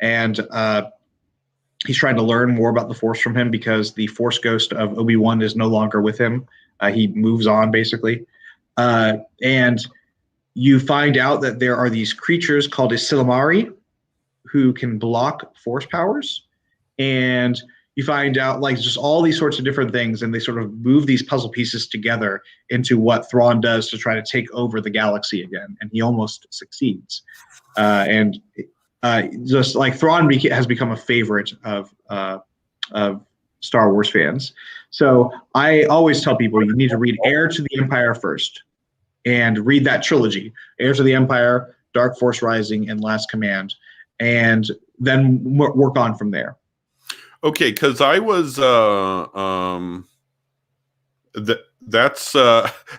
and he's trying to learn more about the Force from him because the Force ghost of Obi-Wan is no longer with him. He moves on, basically. And you find out that there are these creatures called Isilamari who can block Force powers. And you find out like just all these sorts of different things, and they sort of move these puzzle pieces together into what Thrawn does to try to take over the galaxy again. And he almost succeeds. Just like Thrawn has become a favorite of Star Wars fans. So I always tell people you need to read Heir to the Empire first and read that trilogy, Heir to the Empire, Dark Force Rising, and Last Command, and then work on from there. Okay, because I was that's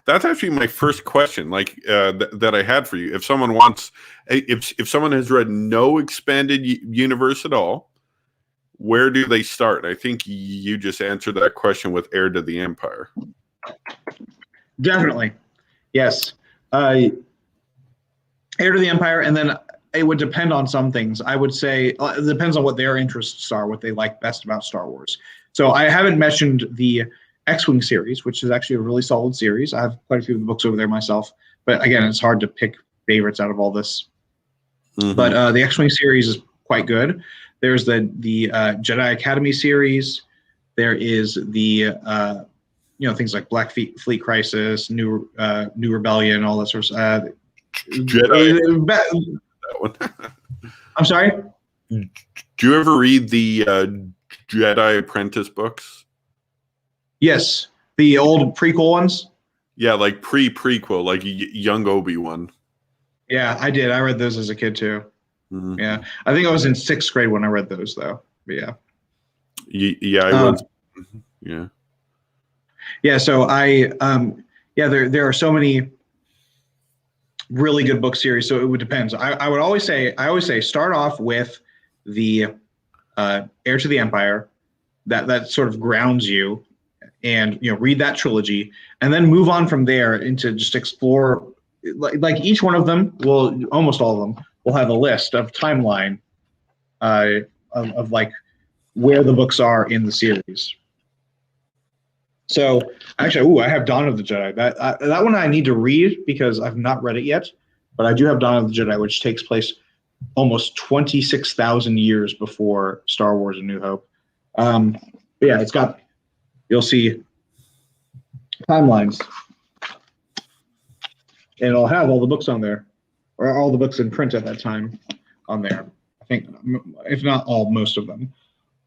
actually my first question, like that I had for you. If someone wants, if someone has read no expanded universe at all, where do they start? I think you just answered that question with Heir to the Empire. Definitely, yes. Heir to the Empire, and then it would depend on some things. I would say it depends on what their interests are, what they like best about Star Wars. So I haven't mentioned the X-Wing series, which is actually a really solid series. I have quite a few of the books over there myself, but again, it's hard to pick favorites out of all this. Mm-hmm. But the X-Wing series is quite good. There's the Jedi Academy series. There is the things like Black Fleet Crisis, New Rebellion, all that sort of Jedi. I'm sorry? Do you ever read the Jedi Apprentice books? Yes. The old prequel ones? Yeah, like prequel, like young Obi-Wan. Yeah, I did. I read those as a kid too. Mm-hmm. Yeah. I think I was in 6th grade when I read those though. But yeah. Yeah, I was. Yeah. Yeah, so there are so many really good book series, so it would depend. I always say start off with the Heir to the Empire, that sort of grounds you, and read that trilogy, and then move on from there into just explore. Like each one of them almost all of them will have a list of timeline of like where the books are in the series. So actually, I have Dawn of the Jedi. That one I need to read because I've not read it yet, but I do have Dawn of the Jedi, which takes place almost 26,000 years before Star Wars: A New Hope. But yeah, you'll see timelines, and it'll have all the books on there, or all the books in print at that time on there. I think, if not all, most of them.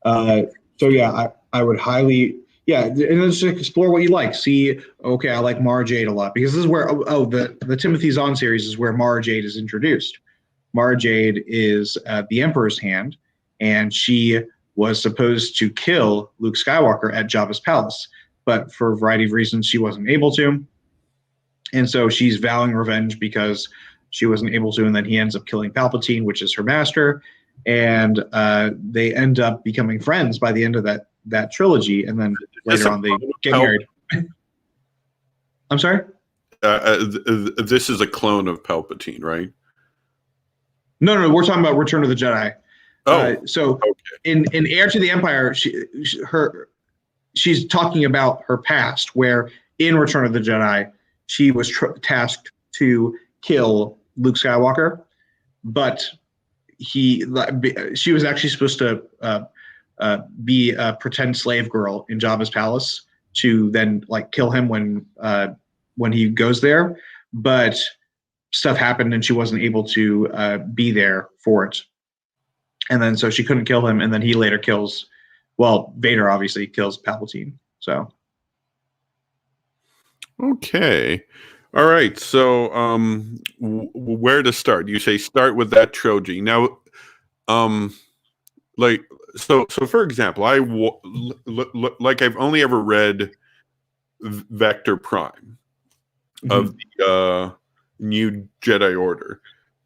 So yeah, I would highly. Yeah, and then just explore what you like. See, okay, I like Mara Jade a lot because this is where the Timothy Zahn series is where Mara Jade is introduced. Mara Jade is the Emperor's hand, and she was supposed to kill Luke Skywalker at Jabba's palace, but for a variety of reasons, she wasn't able to. And so she's vowing revenge because she wasn't able to, and then he ends up killing Palpatine, which is her master, and they end up becoming friends by the end of that trilogy, and then later on they get married. I'm sorry? This is a clone of Palpatine, right? No, we're talking about Return of the Jedi. Oh, so okay. In Heir to the Empire, she's talking about her past, where in Return of the Jedi, she was tasked to kill Luke Skywalker, but she was actually supposed to be a pretend slave girl in Jabba's palace to then like kill him when he goes there, but stuff happened and she wasn't able to be there for it, and then so she couldn't kill him, and then he later kills. Well, Vader obviously kills Palpatine. So. Okay. All right. So, where to start? You say start with that trilogy. Now, so for example, I've only ever read Vector Prime of the New Jedi Order.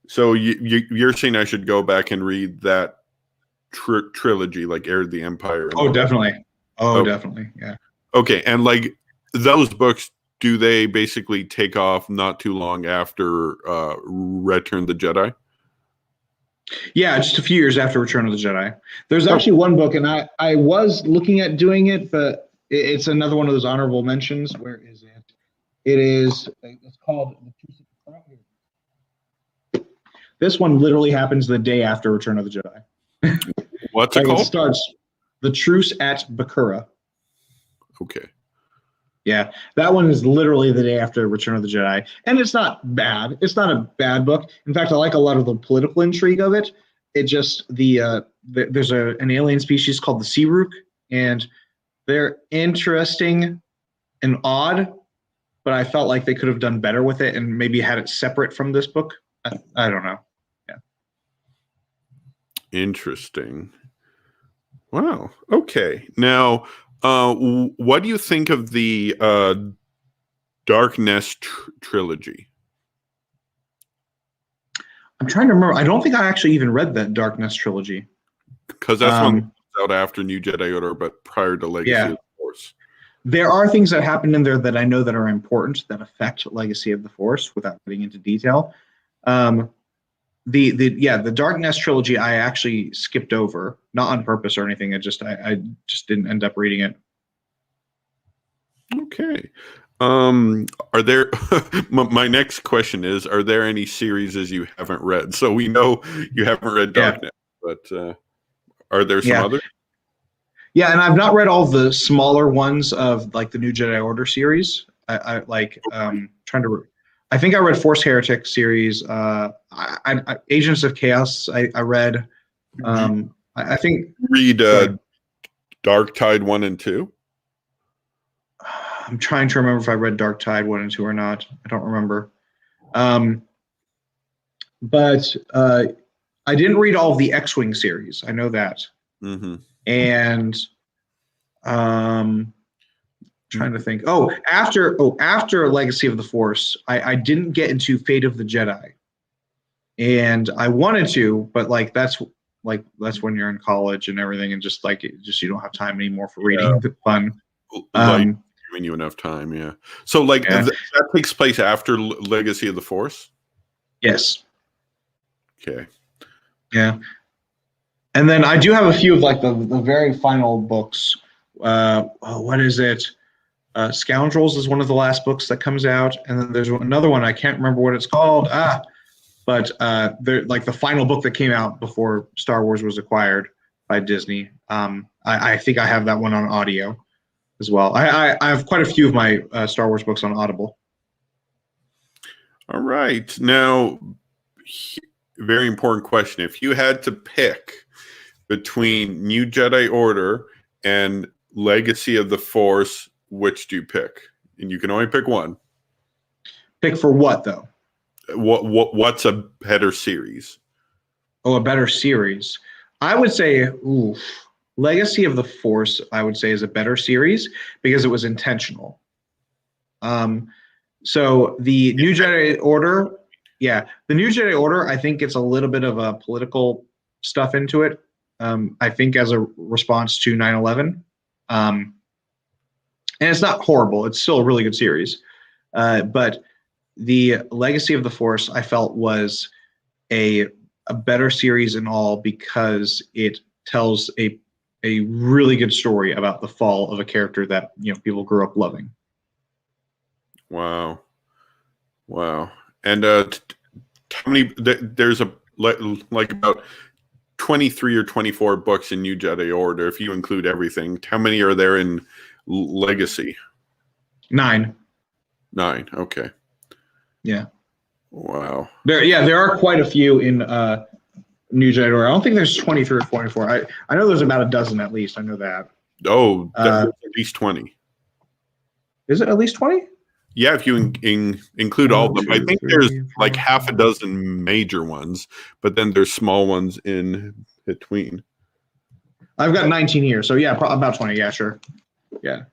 So you're saying I should go back and read that trilogy, like Heir of the Empire? Oh, definitely. Oh, Oh. definitely. Yeah. Okay, and like those books, do they basically take off not too long after Return of the Jedi? Yeah, just a few years after Return of the Jedi. There's actually one book, and I was looking at doing it, but it's another one of those honorable mentions. Where is it? It's called The Truce at Bakura. This one literally happens the day after Return of the Jedi. What's it Like, called? it starts The Truce at Bakura. Okay. Yeah, that one is literally the day after Return of the Jedi, and it's not bad. It's not a bad book. In fact, I like a lot of the political intrigue of it. It just there's an alien species called the Searook, and they're interesting and odd, but I felt like they could have done better with it and maybe had it separate from this book. I don't know. Yeah. Interesting. Wow. Okay. Now, what do you think of the Darkness trilogy? I'm trying to remember. I don't think I actually even read that Darkness trilogy. Because that's one that comes out after New Jedi Order, but prior to Legacy of the Force. There are things that happen in there that I know that are important that affect Legacy of the Force without getting into detail. The Darkness trilogy I actually skipped over, not on purpose or anything. I just didn't end up reading it. Okay. Are there my next question is, are there any series you haven't read? So we know you haven't read Darkness, but are there some others? Yeah, and I've not read all the smaller ones of like the New Jedi Order series. I think I read Force Heretic series. Agents of Chaos I read. I think read Dark Tide 1 and 2. I'm trying to remember if I read Dark Tide 1 and 2 or not. I don't remember. But I didn't read all of the X-Wing series. I know that. Mm-hmm. And trying to think. After Legacy of the Force, I didn't get into Fate of the Jedi. And I wanted to, but that's when you're in college and everything, and just you don't have time anymore for reading the fun. Giving you enough time, yeah. So that takes place after Legacy of the Force? Yes. Okay. Yeah. And then I do have a few of the very final books. What is it? Scoundrels is one of the last books that comes out, and then there's another one I can't remember what it's called. But they're the final book that came out before Star Wars was acquired by Disney. I think I have that one on audio as well. I have quite a few of my Star Wars books on Audible. All right. Now, very important question. If you had to pick between New Jedi Order and Legacy of the Force, which do you pick? And you can only pick one. Pick for what, though? What's a better series? Oh, a better series. I would say, Legacy of the Force, I would say, is a better series because it was intentional. So the New Jedi Order, the New Jedi Order, I think it's a little bit of a political stuff into it. I think as a response to 9/11. And it's not horrible. It's still a really good series. But the Legacy of the Force, I felt, was a better series in all because it tells a really good story about the fall of a character that people grew up loving. Wow. And how many? There's about 23 or 24 books in New Jedi Order if you include everything. How many are there in Legacy? 9. 9. Okay. Yeah. Wow. There are quite a few in New Jedi Order. I don't think there's 23 or 24. I know there's about a dozen at least. I know that. Oh, at least 20. Is it at least 20? Yeah, if you include all of them. I think there's half a dozen major ones, but then there's small ones in between. I've got 19 here, so yeah, about 20. Yeah, sure. Yeah.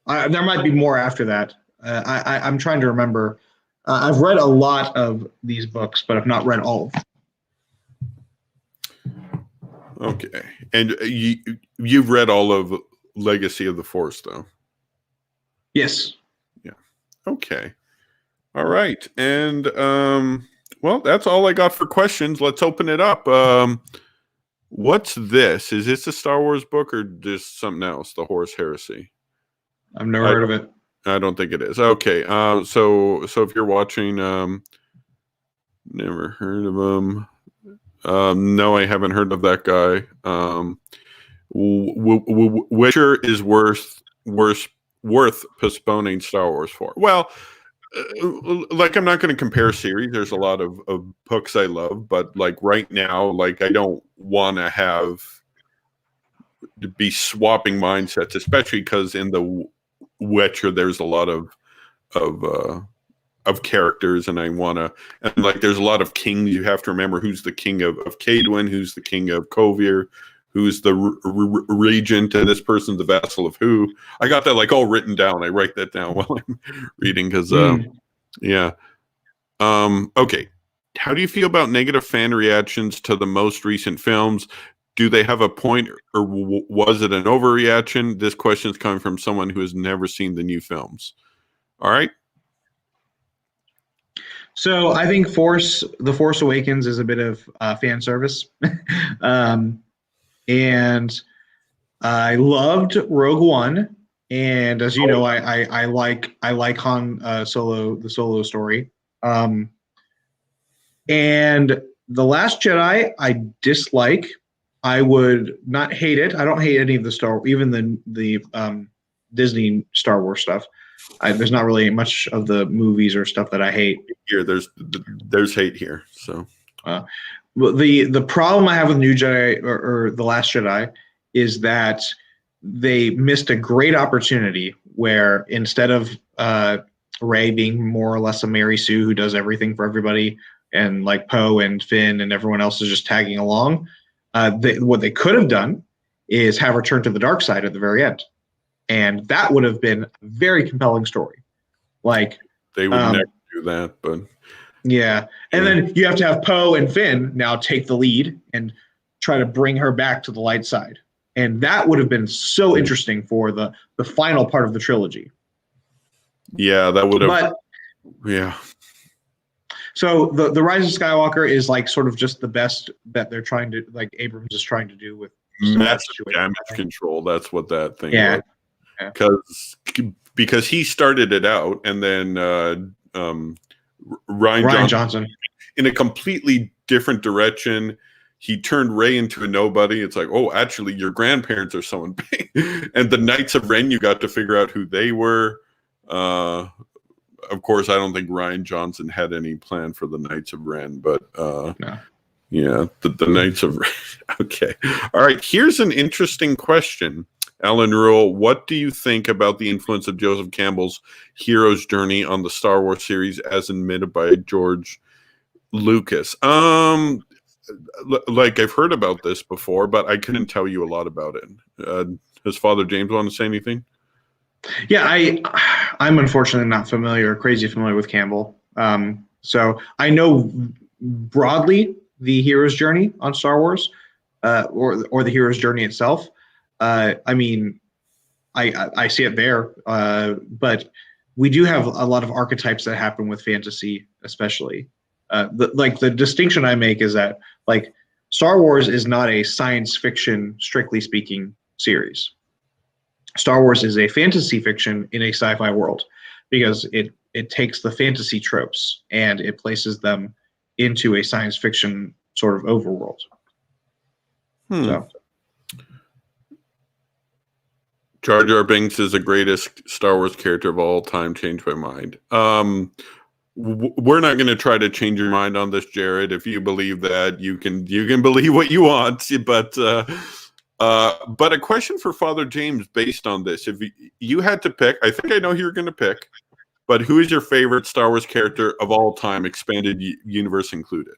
There might be more after that. I'm trying to remember. I've read a lot of these books, but I've not read all of them. Okay. And you've read all of Legacy of the Force, though? Yes. Yeah. Okay. All right. And well, that's all I got for questions. Let's open it up. What's this? Is this a Star Wars book or just something else? The Horus Heresy? I've never heard of it. I don't think it is. Okay. So if you're watching, never heard of him. No, I haven't heard of that guy. Witcher is worth postponing Star Wars for. Well, like I'm not going to compare series. There's a lot of books I love, but like right now, like I don't want to have to be swapping mindsets, especially because in the Witcher there's a lot of characters, and I want to, and like there's a lot of kings. You have to remember who's the king of Cadwin, who's the king of Kovir, who's the regent, and this person's the vassal of who. I got that like all written down. I write that down while I'm reading because yeah. Okay. How do you feel about negative fan reactions to the most recent films? Do they have a point, or was it an overreaction? This question is coming from someone who has never seen the new films. All right. So I think The Force Awakens is a bit of fan service. And I loved Rogue One. And as you know, I like Han Solo, the Solo story. And The Last Jedi, I dislike. I would not hate it. I don't hate any of the even the Disney Star Wars stuff. There's not really much of the movies or stuff that I hate. Here, there's hate here. So, the problem I have with New Jedi or The Last Jedi is that they missed a great opportunity where instead of Rey being more or less a Mary Sue who does everything for everybody, and like Poe and Finn and everyone else is just tagging along, what they could have done is have her turn to the dark side at the very end. And that would have been a very compelling story. Like they would never do that, but yeah. And then you have to have Poe and Finn now take the lead and try to bring her back to the light side. And that would have been so interesting for the final part of the trilogy. Yeah, that would have. Yeah. So the Rise of Skywalker is like sort of just the best that they're trying to, like Abrams is trying to do with massive damage control. That's what that thing was. Because he started it out, and then Rian Johnson in a completely different direction. He turned Rey into a nobody. It's like, oh, actually, your grandparents are someone big. And the Knights of Ren, you got to figure out who they were. Of course, I don't think Rian Johnson had any plan for the Knights of Ren, but no. Yeah, the Knights of Ren. Okay. All right. Here's an interesting question. Alan Rule, what do you think about the influence of Joseph Campbell's hero's journey on the Star Wars series as admitted by George Lucas? Like I've heard about this before, but I couldn't tell you a lot about it. Does Father James want to say anything? Yeah, I'm unfortunately not crazy familiar with Campbell. So I know broadly the hero's journey on Star Wars, or the hero's journey itself. I mean, I see it there, but we do have a lot of archetypes that happen with fantasy, especially. The distinction I make is that like Star Wars is not a science fiction, strictly speaking, series. Star Wars is a fantasy fiction in a sci-fi world because it takes the fantasy tropes and it places them into a science fiction sort of overworld. So. Jar Jar Binks is the greatest Star Wars character of all time. Changed my mind. We're not going to try to change your mind on this, Jared. If you believe that, you can believe what you want. But a question for Father James based on this: if you had to pick, I think I know who you're going to pick, but who is your favorite Star Wars character of all time, expanded universe included?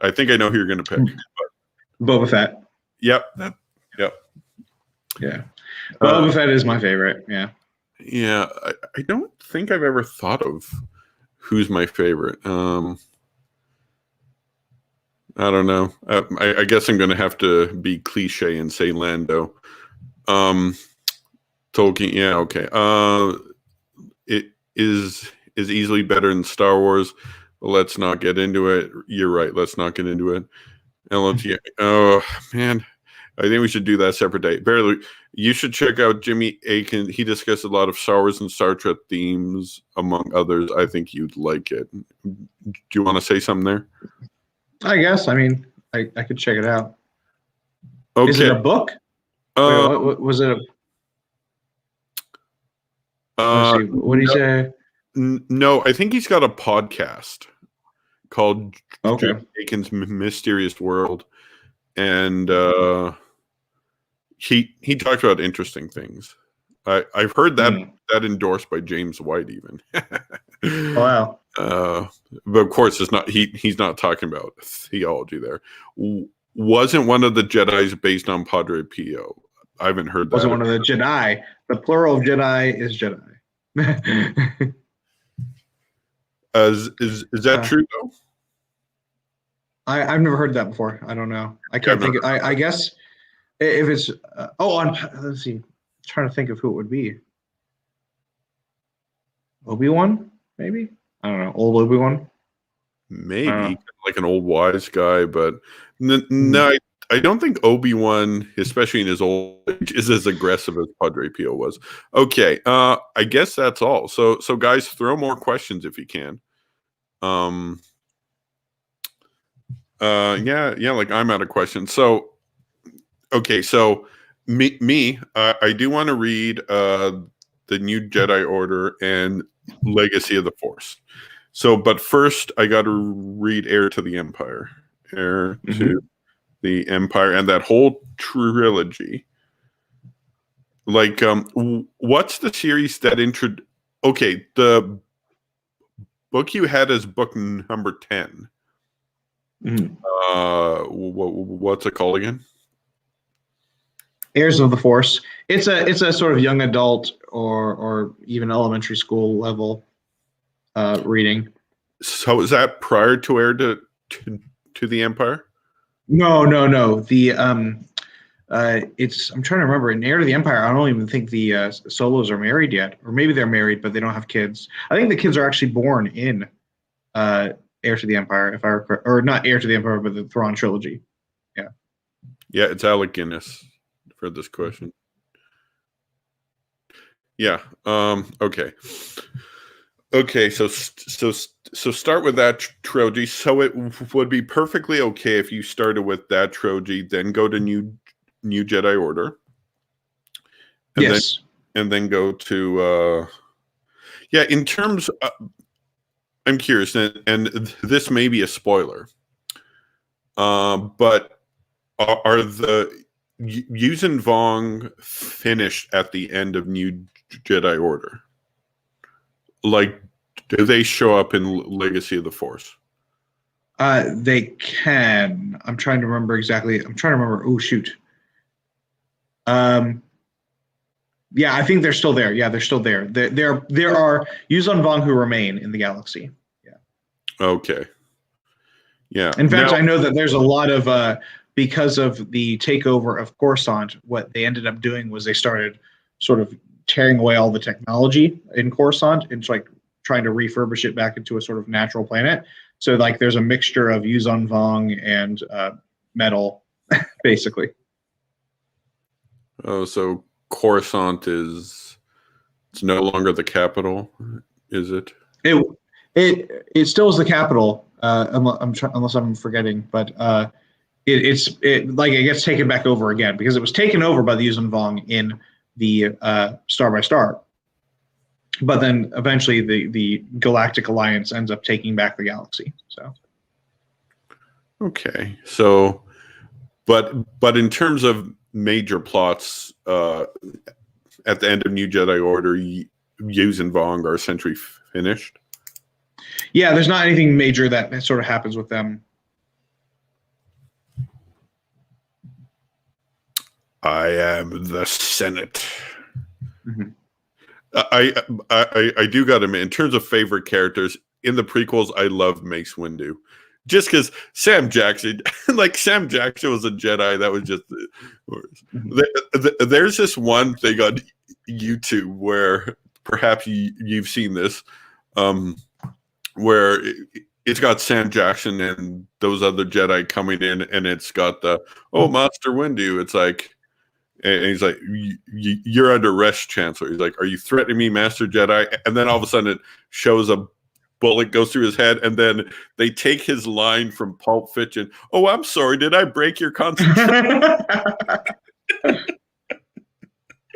I think I know who you're going to pick. Boba Fett. Yep. Yeah. Boba Fett is my favorite. Yeah. Yeah. I don't think I've ever thought of who's my favorite. I don't know. I guess I'm going to have to be cliche and say Lando. Tolkien, yeah, okay. It is easily better than Star Wars. But let's not get into it. You're right. Let's not get into it. LFG. Oh man, I think we should do that separate day. Barely. You should check out Jimmy Akin. He discussed a lot of Star Wars and Star Trek themes, among others. I think you'd like it. Do you want to say something there? I guess. I mean, I could check it out. Okay. Is it a book? Wait, what was it? What did he say? No, I think he's got a podcast called Okay. Akin's Mysterious World, and he talked about interesting things. I've heard that endorsed by James White even. Wow. But of course, it's not. He's not talking about theology there. Wasn't one of the Jedi's based on Padre Pio? I haven't heard that. Wasn't one of the Jedi. The plural of Jedi is Jedi. Is that true though? I've never heard that before. I don't know. I can't think. I guess if it's let's see. I'm trying to think of who it would be. Obi-Wan, maybe. I don't know. Old Obi-Wan. Maybe like an old wise guy, but no, I don't think Obi-Wan, especially in his old age, is as aggressive as Padre Pio was. Okay, I guess that's all. So guys, throw more questions if you can. Yeah, like I'm out of questions. So, okay, so I do want to read the New Jedi Order and Legacy of the Force. So, but first, I got to read Heir to the Empire, Heir to the Empire, and that whole trilogy. Like, what's the series that Okay, the book you had is book number 10. What's it called again? Heirs of the Force. It's a sort of young adult or even elementary school level reading. So is that prior to Heir to the Empire? No. The it's I'm trying to remember. In Heir to the Empire, I don't even think the Solos are married yet, or maybe they're married but they don't have kids. I think the kids are actually born in Heir to the Empire, if I recall, or not Heir to the Empire, but the Thrawn trilogy. Yeah, it's Alec Guinness for this question. Yeah. Okay. So start with that trilogy. So it would be perfectly okay if you started with that trilogy, then go to New Jedi Order. And yes. Then go to in terms of, I'm curious, and this may be a spoiler, but are the Yuuzhan Vong finished at the end of New Jedi Order? Like, do they show up in Legacy of the Force? They can. I'm trying to remember exactly. Oh shoot. Yeah, I think they're still there. Yeah, they're still there. There are Yuuzhan Vong who remain in the galaxy. Yeah. Okay. Yeah. In fact, I know that there's a lot of because of the takeover of Coruscant. What they ended up doing was they started sort of tearing away all the technology in Coruscant and like trying to refurbish it back into a sort of natural planet. So like there's a mixture of Yuuzhan Vong and metal, basically. Oh, so Coruscant it's no longer the capital, is it? It still is the capital. Unless I'm forgetting, but it gets taken back over again because it was taken over by the Yuuzhan Vong in the Star by Star. But then eventually the Galactic Alliance ends up taking back the galaxy. So okay, so but in terms of major plots, at the end of New Jedi Order, Yuuzhan Vong are essentially finished. Yeah, there's not anything major that sort of happens with them. I am the Senate. Mm-hmm. I do got to admit, in terms of favorite characters in the prequels, I love Mace Windu. just because Sam Jackson, like Sam Jackson was a Jedi. That was just. There's this one thing on YouTube where perhaps you've seen this, where it's got Sam Jackson and those other Jedi coming in, and it's got the Master Windu. It's like, and he's like, "You're under arrest, Chancellor." He's like, "Are you threatening me, Master Jedi?" And then all of a sudden, it shows a bullet goes through his head, and then they take his line from Pulp Fiction. "Oh, I'm sorry. Did I break your concentration?"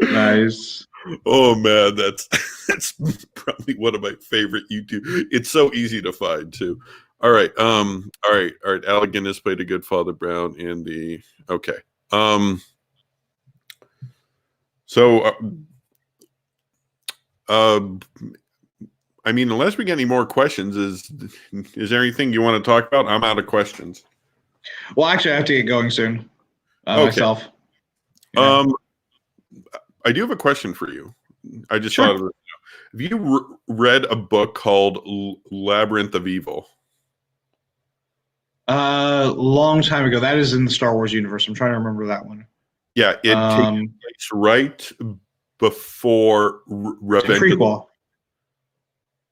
Nice. Oh man, that's probably one of my favorite YouTube. It's so easy to find too. All right. All right. Alec Guinness played a good Father Brown in the. Okay. So. I mean, unless we get any more questions, is there anything you want to talk about? I'm out of questions. Well, actually, I have to get going soon. Okay. Myself. Yeah. I do have a question for you. I just Sure. thought of it. Have you read a book called Labyrinth of Evil? Long time ago. That is in the Star Wars universe. I'm trying to remember that one. Yeah, it takes place right before Revenge. Prequel.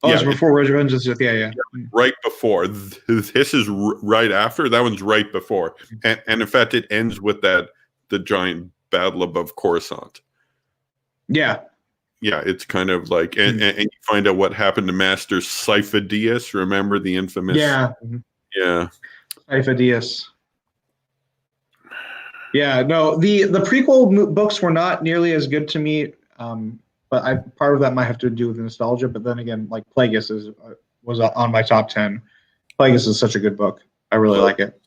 Oh, it's before Revenge of the Sith. Yeah. Right before. This is right after. That one's right before. And in fact, it ends with the giant battle above Coruscant. Yeah. Yeah, it's kind of like, and you find out what happened to Master Sifo-Dyas. Remember the infamous? Yeah. Sifo-Dyas. Yeah, no, the prequel books were not nearly as good to me, but part of that might have to do with nostalgia. But then again, like Plagueis was on my top 10. Plagueis is such a good book. I really like it.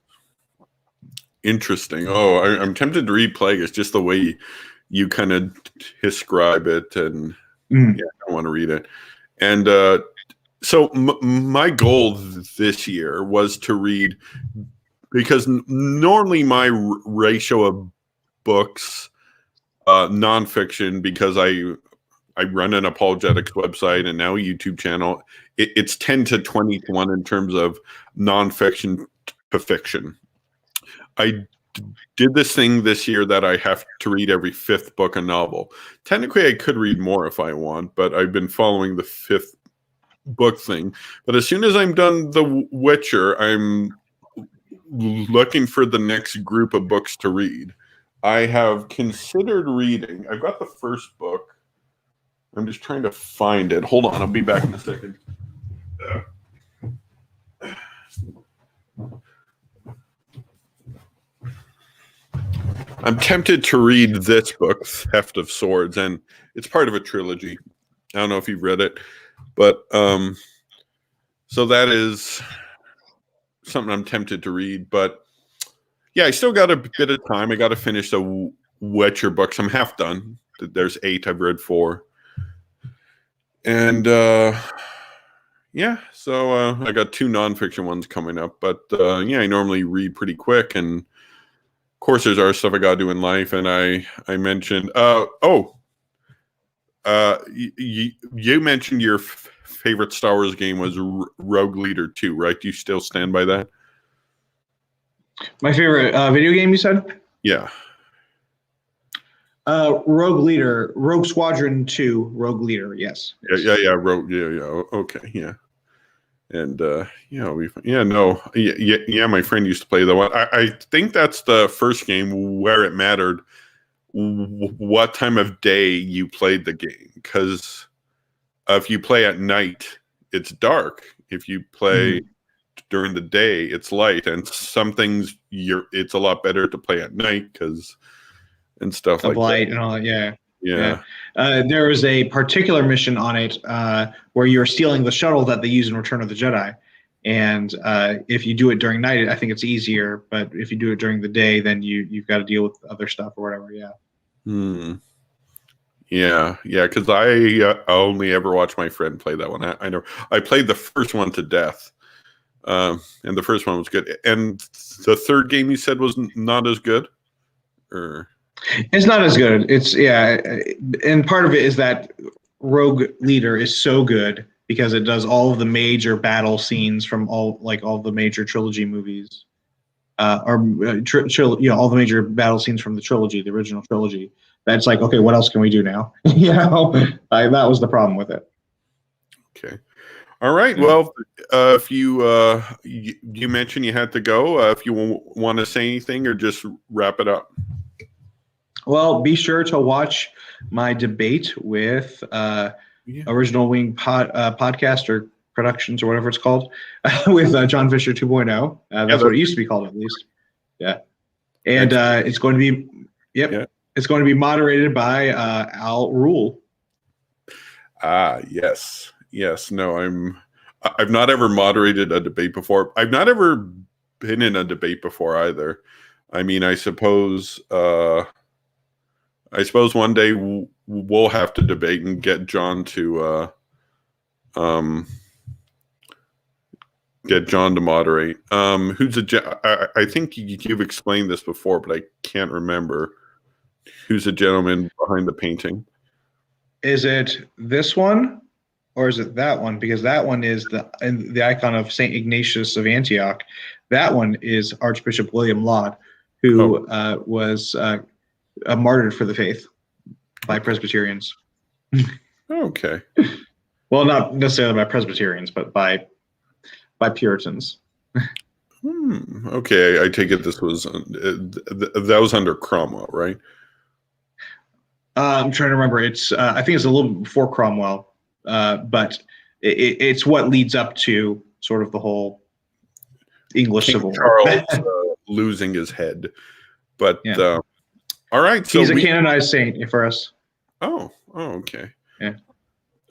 Interesting. Oh, I'm tempted to read Plagueis, just the way you kind of describe it, and I want to read it. And so my goal this year was to read, because normally my ratio of books, nonfiction, because I run an apologetics website and now a YouTube channel, it's 10 to 20 to 1 in terms of nonfiction to fiction. I did this thing this year that I have to read every 5th book a novel. Technically, I could read more if I want, but I've been following the 5th book thing. But as soon as I'm done The Witcher, I'm looking for the next group of books to read. I have considered reading. I've got the first book. I'm just trying to find it. Hold on, I'll be back in a second. I'm tempted to read this book, Theft of Swords, and it's part of a trilogy. I don't know if you've read it, but so that is something I'm tempted to read. But yeah, I still got a bit of time. I got to finish the Witcher books. I'm half done. There's 8. I've read 4. And yeah, so I got 2 nonfiction ones coming up. But yeah, I normally read pretty quick, and of course there's other stuff I got to do in life. And I mentioned you mentioned your favorite Star Wars game was Rogue Leader 2, right? Do you still stand by that? My favorite video game, you said? Yeah. Rogue Squadron 2, Rogue Leader, yes. Yeah. Okay, yeah. And my friend used to play the one. I think that's the first game where it mattered what time of day you played the game, because if you play at night, it's dark. If you play during the day, it's light. And some things it's a lot better to play at night and stuff like light that. And all that, yeah. There was a particular mission on it where you're stealing the shuttle that they use in Return of the Jedi. And if you do it during night, I think it's easier. But if you do it during the day, then you've got to deal with other stuff or whatever. Yeah. Yeah. Because I only ever watched my friend play that one. I played the first one to death, and the first one was good. And the third game you said was not as good, or it's not as good. And part of it is that Rogue Leader is so good because it does all of the major battle scenes from all the major trilogy movies, all the major battle scenes from the trilogy, the original trilogy. That's like, okay, what else can we do now? That was the problem with it. Okay. All right. Yeah. Well, if you mentioned you had to go, if you want to say anything or just wrap it up. Well, be sure to watch my debate with Original Wing podcast or productions or whatever it's called with John Fisher 2.0. That's what it used to be called, at least. Yeah. And it's going to be, it's going to be moderated by Al Rule. Yes. Yes. No, I've not ever moderated a debate before. I've not ever been in a debate before either. I mean, I suppose one day we'll have to debate and get John to moderate. I think you've explained this before, but I can't remember. Who's the gentleman behind the painting? Is it this one or is it that one? Because that one is the icon of St. Ignatius of Antioch. That one is Archbishop William Laud, who was martyred for the faith by Presbyterians. Okay. Well, not necessarily by Presbyterians, but by Puritans. Okay, I take it this was that was under Cromwell, right? I'm trying to remember. It's I think it's a little bit before Cromwell, but it's what leads up to sort of the whole English King Civil War. Charles losing his head. But all right, so he's a canonized saint for us. Oh, okay. Yeah.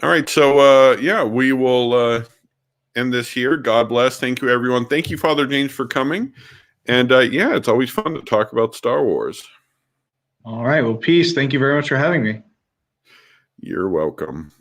All right, so we will end this here. God bless. Thank you, everyone. Thank you, Father James, for coming. And it's always fun to talk about Star Wars. All right. Well, peace. Thank you very much for having me. You're welcome.